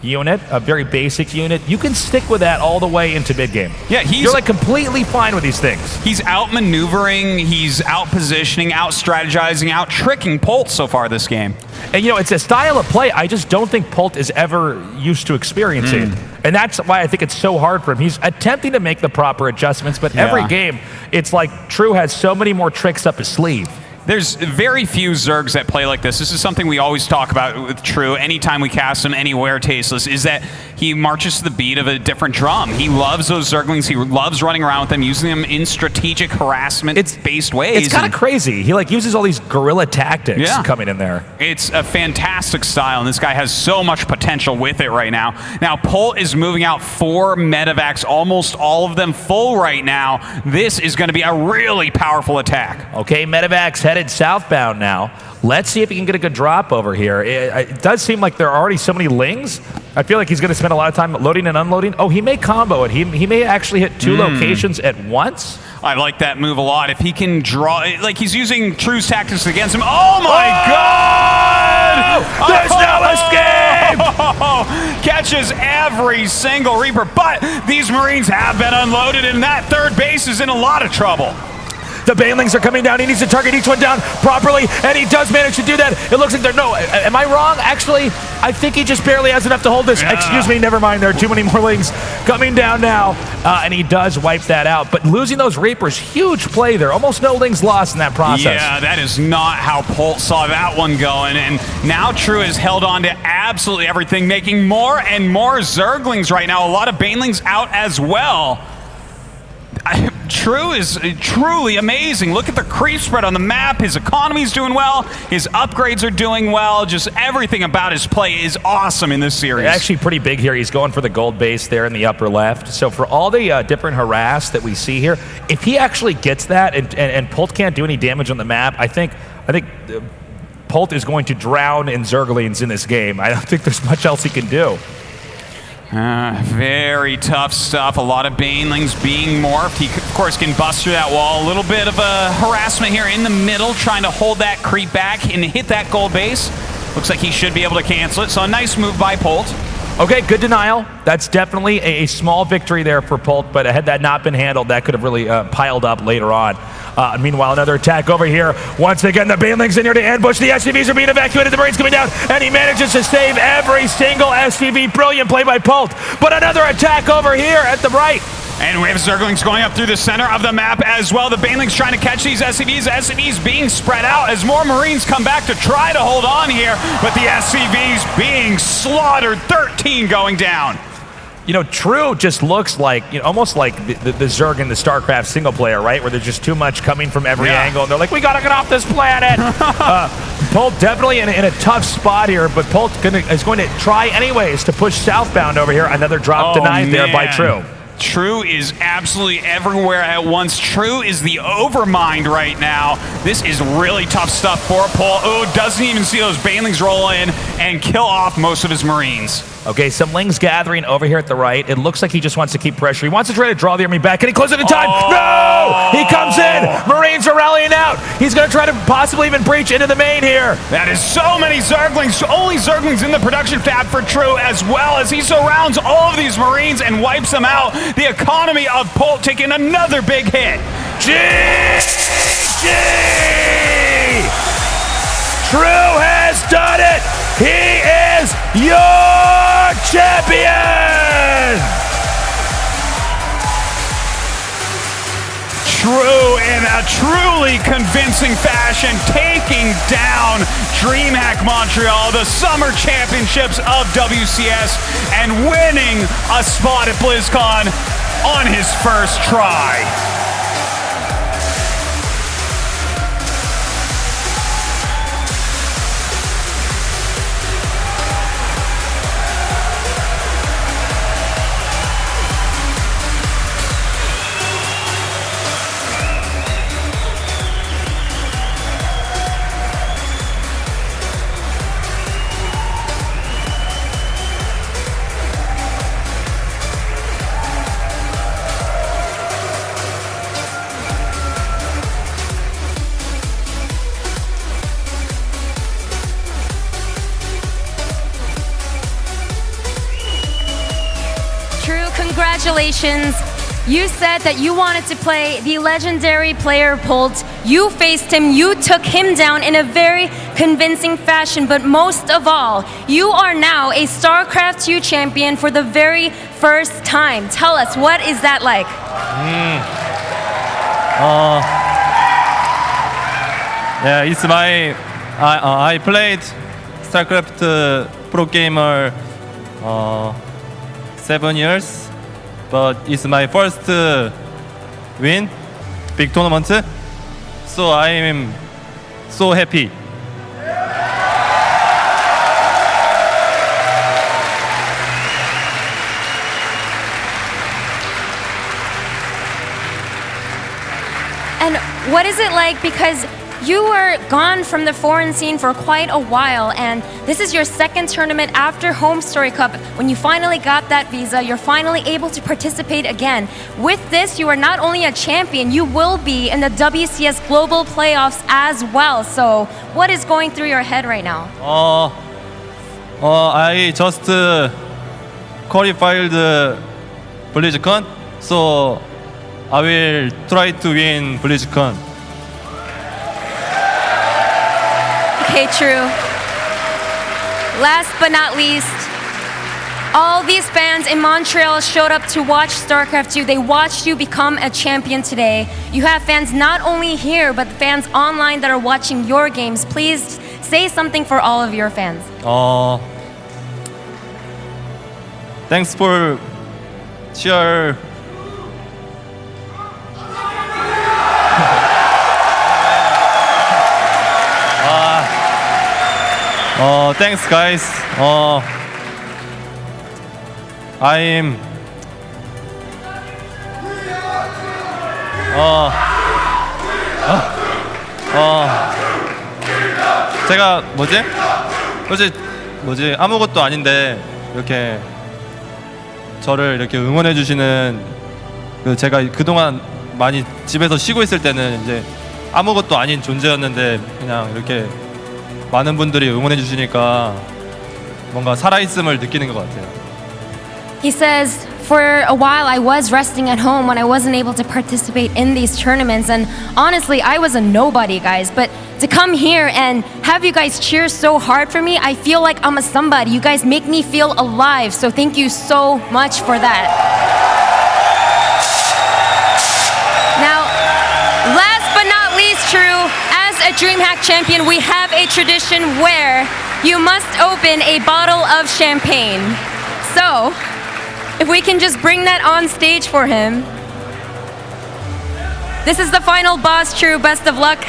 unit, a very basic unit, you can stick with that all the way into mid-game. Yeah, you're like completely fine with these things. He's out-maneuvering, he's out-positioning, out-strategizing, out-tricking Polt so far this game. And, you know, it's a style of play I just don't think Polt is ever used to experiencing. And that's why I think it's so hard for him. He's attempting to make the proper adjustments, but every game, it's like True has so many more tricks up his sleeve. There's very few Zergs that play like this. This is something we always talk about with True anytime we cast him anywhere Tasteless, is that he marches to the beat of a different drum. He loves those Zerglings. He loves running around with them, using them in strategic harassment-based ways. It's kind of crazy. He like uses all these guerrilla tactics coming in there. It's a fantastic style, and this guy has so much potential with it right now. Now, Polt is moving out 4 medevacs, almost all of them full right now. This is going to be a really powerful attack. Okay, medevacs headed southbound now. Let's see if he can get a good drop over here. It does seem like there are already so many Lings. I feel like he's going to spend a lot of time loading and unloading. Oh, he may combo it. He may actually hit 2 locations at once. I like that move a lot. If he can draw, like he's using True's tactics against him. Oh my God! There's no escape! Catches every single Reaper, but these Marines have been unloaded, and that third base is in a lot of trouble. The Banelings are coming down. He needs to target each one down properly, and he does manage to do that. It looks like they're... No, am I wrong? Actually, I think he just barely has enough to hold this. Excuse me, never mind. There are too many more Lings coming down now, and he does wipe that out. But losing those Reapers, huge play there. Almost no Lings lost in that process. Yeah, that is not how Polt saw that one going, and now True has held on to absolutely everything, making more and more Zerglings right now. A lot of Banelings out as well. True is truly amazing. Look at the creep spread on the map. His economy's doing well. His upgrades are doing well. Just everything about his play is awesome in this series. Actually pretty big here. He's going for the gold base there in the upper left. So for all the different harass that we see here, if he actually gets that and Polt can't do any damage on the map, I think Polt is going to drown in Zerglings in this game. I don't think there's much else he can do. Very tough stuff. A lot of Banelings being morphed. He, of course, can bust through that wall. A little bit of a harassment here in the middle, trying to hold that creep back and hit that gold base. Looks like he should be able to cancel it. So a nice move by Polt. Okay, good denial. That's definitely a small victory there for Polt, but had that not been handled, that could have really piled up later on. Meanwhile, another attack over here. Once again, the Banelings in here to ambush. The SCVs are being evacuated. The Marines coming down, and he manages to save every single SCV. Brilliant play by Polt. But another attack over here at the right. And we have Zerglings going up through the center of the map as well. The Banelings trying to catch these SCVs. SCVs being spread out as more Marines come back to try to hold on here. But the SCVs being slaughtered. 13 going down. You know, True just looks like, you know, almost like the Zerg in the StarCraft single player, right? Where there's just too much coming from every angle. And they're like, we got to get off this planet. Polt definitely in a tough spot here, but Polt is going to try anyways to push southbound over here. Another drop denied there by True. True is absolutely everywhere at once. True is the overmind right now. This is really tough stuff for Polt. Oh, doesn't even see those banelings roll in and kill off most of his Marines. Okay, some Lings gathering over here at the right. It looks like he just wants to keep pressure. He wants to try to draw the army back, and he closes the time. No! He comes in. Marines are rallying out. He's going to try to possibly even breach into the main here. That is so many Zerglings. Only Zerglings in the production fab for True, as well as he surrounds all of these Marines and wipes them out. The economy of Polt taking another big hit. GG! True has done it. He is your champion. True in a truly convincing fashion, taking down DreamHack Montreal, the summer championships of WCS, and winning a spot at BlizzCon on his first try. Congratulations. You said that you wanted to play the legendary player Polt. You faced him, you took him down in a very convincing fashion, but most of all, you are now a StarCraft 2 champion for the very first time. Tell us, what is that like? Yeah, it's my I played StarCraft Pro Gamer 7 years, but it's my first win, big tournament. So I am so happy. And what is it like, because you were gone from the foreign scene for quite a while, and this is your second tournament after Home Story Cup. When you finally got that visa, you're finally able to participate again. With this, you are not only a champion, you will be in the WCS Global Playoffs as well. So what is going through your head right now? I just qualified BlizzCon, so I will try to win BlizzCon. Okay, true. Last but not least, all these fans in Montreal showed up to watch StarCraft 2. They watched you become a champion today. You have fans not only here, but fans online that are watching your games. Please say something for all of your fans. Thanks for cheer. Thanks, guys. I'm. 제가 뭐지 아무것도 아닌데 이렇게 저를 이렇게 응원해 주시는 제가 그동안 많이 집에서 쉬고 있을 때는 이제 아무것도 아닌 존재였는데 그냥 이렇게 많은 분들이 응원해 주시니까 뭔가 살아있음을 느끼는 것 같아요. He says, for a while I was resting at home when I wasn't able to participate in these tournaments, and honestly I was a nobody, guys, but to come here and have you guys cheer so hard for me, I feel like I'm a somebody. You guys make me feel alive, so thank you so much for that. Now, last but not least, True, as a DreamHack champion, we have a tradition where you must open a bottle of champagne. So, if we can just bring that on stage for him. This is the final boss, True. Best of luck.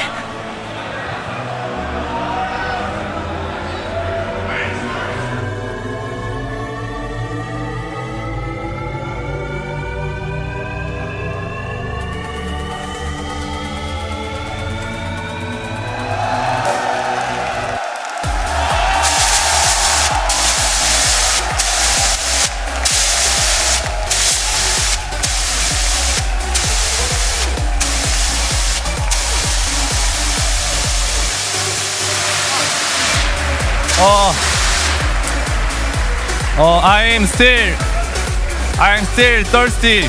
I'm still thirsty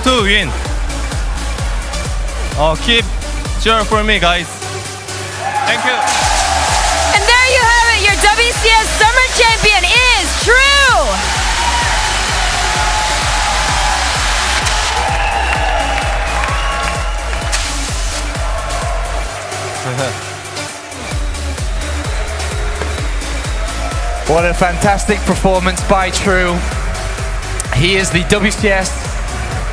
to win. Keep cheer for me, guys. Thank you. And there you have it. Your WCS Summer Champion is True. What a fantastic performance by True. He is the WCS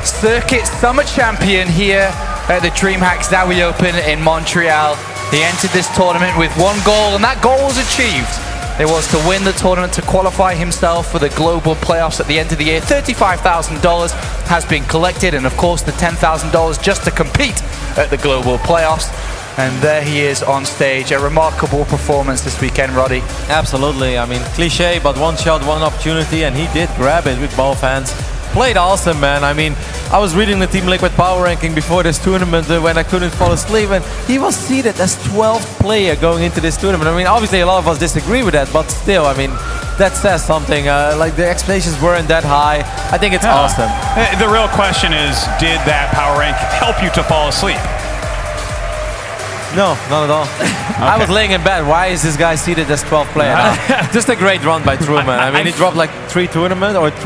Circuit Summer Champion here at the DreamHack Zowie Open in Montreal. He entered this tournament with one goal, and that goal was achieved. It was to win the tournament, to qualify himself for the global playoffs at the end of the year. $35,000 has been collected, and of course the $10,000 just to compete at the global playoffs. And there he is on stage. A remarkable performance this weekend, Roddy. Absolutely. I mean, cliche, but one shot, one opportunity, and he did grab it with both hands. Played awesome, man. I mean, I was reading the Team Liquid power ranking before this tournament when I couldn't fall asleep, and he was seeded as 12th player going into this tournament. I mean, obviously a lot of us disagree with that, but still, I mean, that says something. Like, the expectations weren't that high. I think it's awesome. The real question is, did that power rank help you to fall asleep? No, not at all. Okay. I was laying in bed. Why is this guy seated as 12th player now? Just a great run by True, man. I mean, he dropped like 3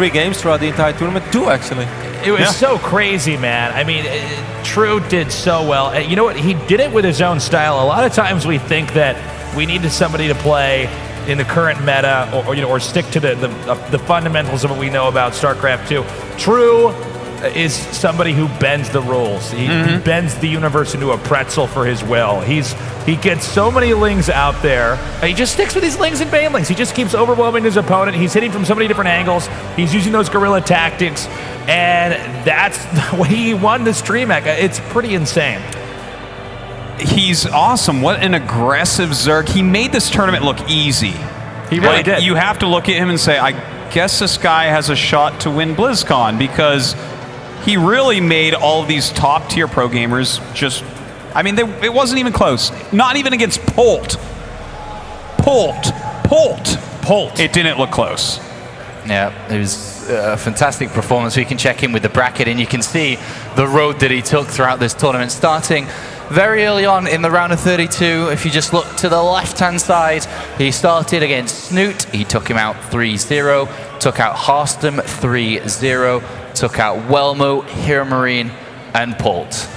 games throughout the entire tournament. 2, actually. It was so crazy, man. I mean, True did so well. You know what? He did it with his own style. A lot of times we think that we needed somebody to play in the current meta, or stick to the fundamentals of what we know about StarCraft 2. True is somebody who bends the rules. He bends the universe into a pretzel for his will. He gets so many lings out there, and he just sticks with these lings and banelings. He just keeps overwhelming his opponent. He's hitting from so many different angles. He's using those guerrilla tactics, and that's the way he won this DreamHack. It's pretty insane. He's awesome. What an aggressive Zerg. He made this tournament look easy. He really did. You have to look at him and say, I guess this guy has a shot to win BlizzCon, because he really made all of these top-tier pro gamers just... I mean, it wasn't even close. Not even against Polt. Polt. It didn't look close. Yeah, it was a fantastic performance. We can check in with the bracket, and you can see the road that he took throughout this tournament, starting very early on in the round of 32. If you just look to the left-hand side, he started against Snoot. He took him out 3-0, took out Harstem 3-0, took out Welmo, Hero Marine, and Polt.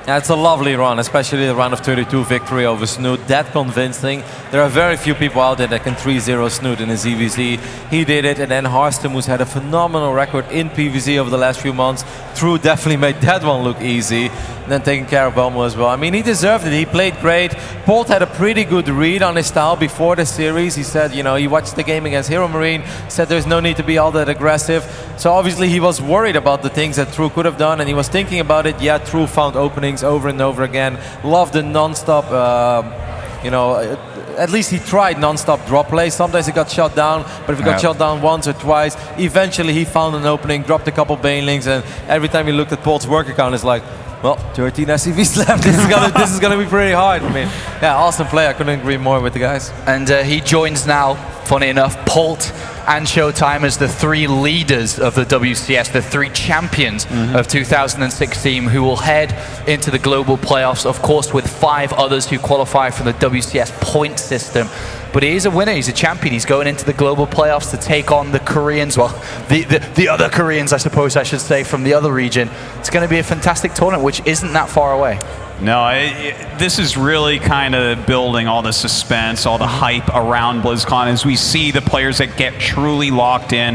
Yeah, it's a lovely run, especially the round of 32 victory over Snoot. That convincing. There are very few people out there that can 3-0 Snoot in a ZvT. He did it, and then Harstem, who's had a phenomenal record in PvZ over the last few months. True definitely made that one look easy. And then taking care of Belmo as well. I mean, he deserved it. He played great. Polt had a pretty good read on his style before the series. He said, you know, he watched the game against Hero Marine, said there's no need to be all that aggressive. So obviously he was worried about the things that True could have done, and he was thinking about it. Yeah, True found openings over and over again. Loved the non-stop, you know, at least he tried non-stop drop plays. Sometimes he got shot down, but if he got shot down once or twice, eventually he found an opening, dropped a couple banelings, and every time he looked at Polt's work account, it's like, well, 13 SCVs left. This is gonna be pretty hard. I mean, yeah, awesome play. I couldn't agree more with the guys. And he joins now, funny enough, Polt and Showtime as the 3 leaders of the WCS, the 3 champions of 2016, who will head into the global playoffs, of course, with 5 others who qualify from the WCS point system. But he is a winner, he's a champion. He's going into the global playoffs to take on the Koreans, well, the other Koreans, I suppose I should say, from the other region. It's going to be a fantastic tournament, which isn't that far away. No, this is really kind of building all the suspense, all the hype around BlizzCon as we see the players that get truly locked in.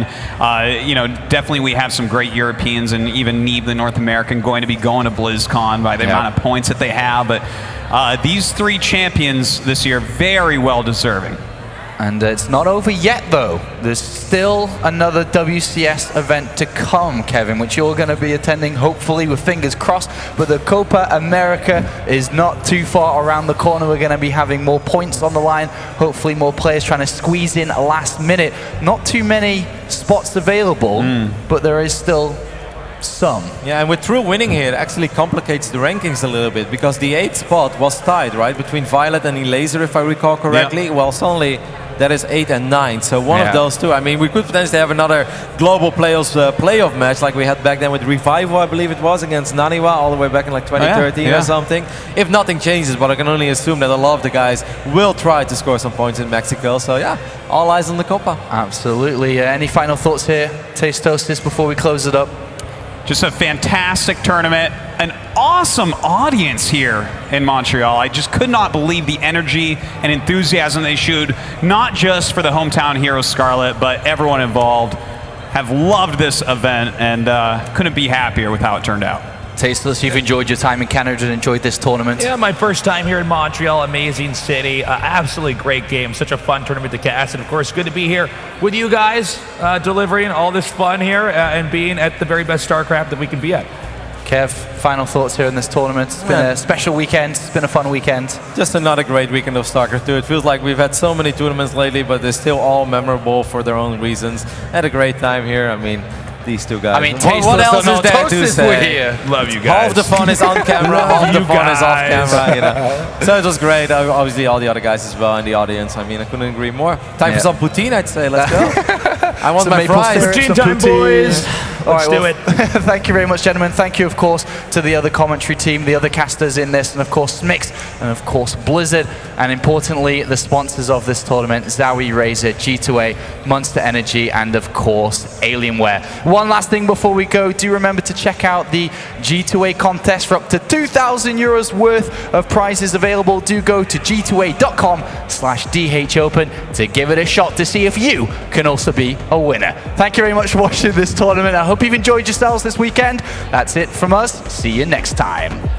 You know, definitely we have some great Europeans, and even Neeb, the North American, going to be going to BlizzCon by the amount of points that they have. But these 3 champions this year, very well deserving. And it's not over yet, though. There's still another WCS event to come, Kevin, which you're going to be attending, hopefully, with fingers crossed. But the Copa America is not too far around the corner. We're going to be having more points on the line, hopefully more players trying to squeeze in last minute. Not too many spots available, but there is still some. Yeah, and with True winning here, it actually complicates the rankings a little bit because the 8th spot was tied, right, between Violet and Elaser, if I recall correctly. Well, suddenly that is 8 and 9. So one of those two. I mean, we could potentially have another global playoff match like we had back then with Revival, I believe it was, against Naniwa all the way back in like 2013 or something. If nothing changes, but I can only assume that a lot of the guys will try to score some points in Mexico. So yeah, all eyes on the Copa. Absolutely. Any final thoughts here, Tastosis, before we close it up? Just a fantastic tournament, an awesome audience here in Montreal. I just could not believe the energy and enthusiasm they showed, not just for the hometown hero Scarlet, but everyone involved. Have loved this event and couldn't be happier with how it turned out. Tasteless, you've enjoyed your time in Canada and enjoyed this tournament. Yeah, my first time here in Montreal, amazing city, absolutely great game, such a fun tournament to cast, and of course, good to be here with you guys, delivering all this fun here and being at the very best StarCraft that we can be at. Kev, final thoughts here in this tournament. It's been a special weekend, it's been a fun weekend. Just another great weekend of StarCraft 2. It feels like we've had so many tournaments lately, but they're still all memorable for their own reasons. Had a great time here. I mean, these two guys. I mean, what else is there to say? Here. Love you guys. Half the fun is on camera, half the fun is off camera. You know? So it was great. Obviously, all the other guys as well in the audience. I mean, I couldn't agree more. Time for some poutine, I'd say. Let's go. I want my fries. Poutine time, boys. Let's do it. Thank you very much, gentlemen. Thank you, of course, to the other commentary team, the other casters in this, and of course, Smix, and of course, Blizzard, and importantly, the sponsors of this tournament, Zowie, Razer, G2A, Monster Energy, and of course, Alienware. One last thing before we go, do remember to check out the G2A contest for up to €2,000 worth of prizes available. Do go to g2a.com/DHOpen to give it a shot to see if you can also be a winner. Thank you very much for watching this tournament. I hope you've enjoyed yourselves this weekend. That's it from us. See you next time.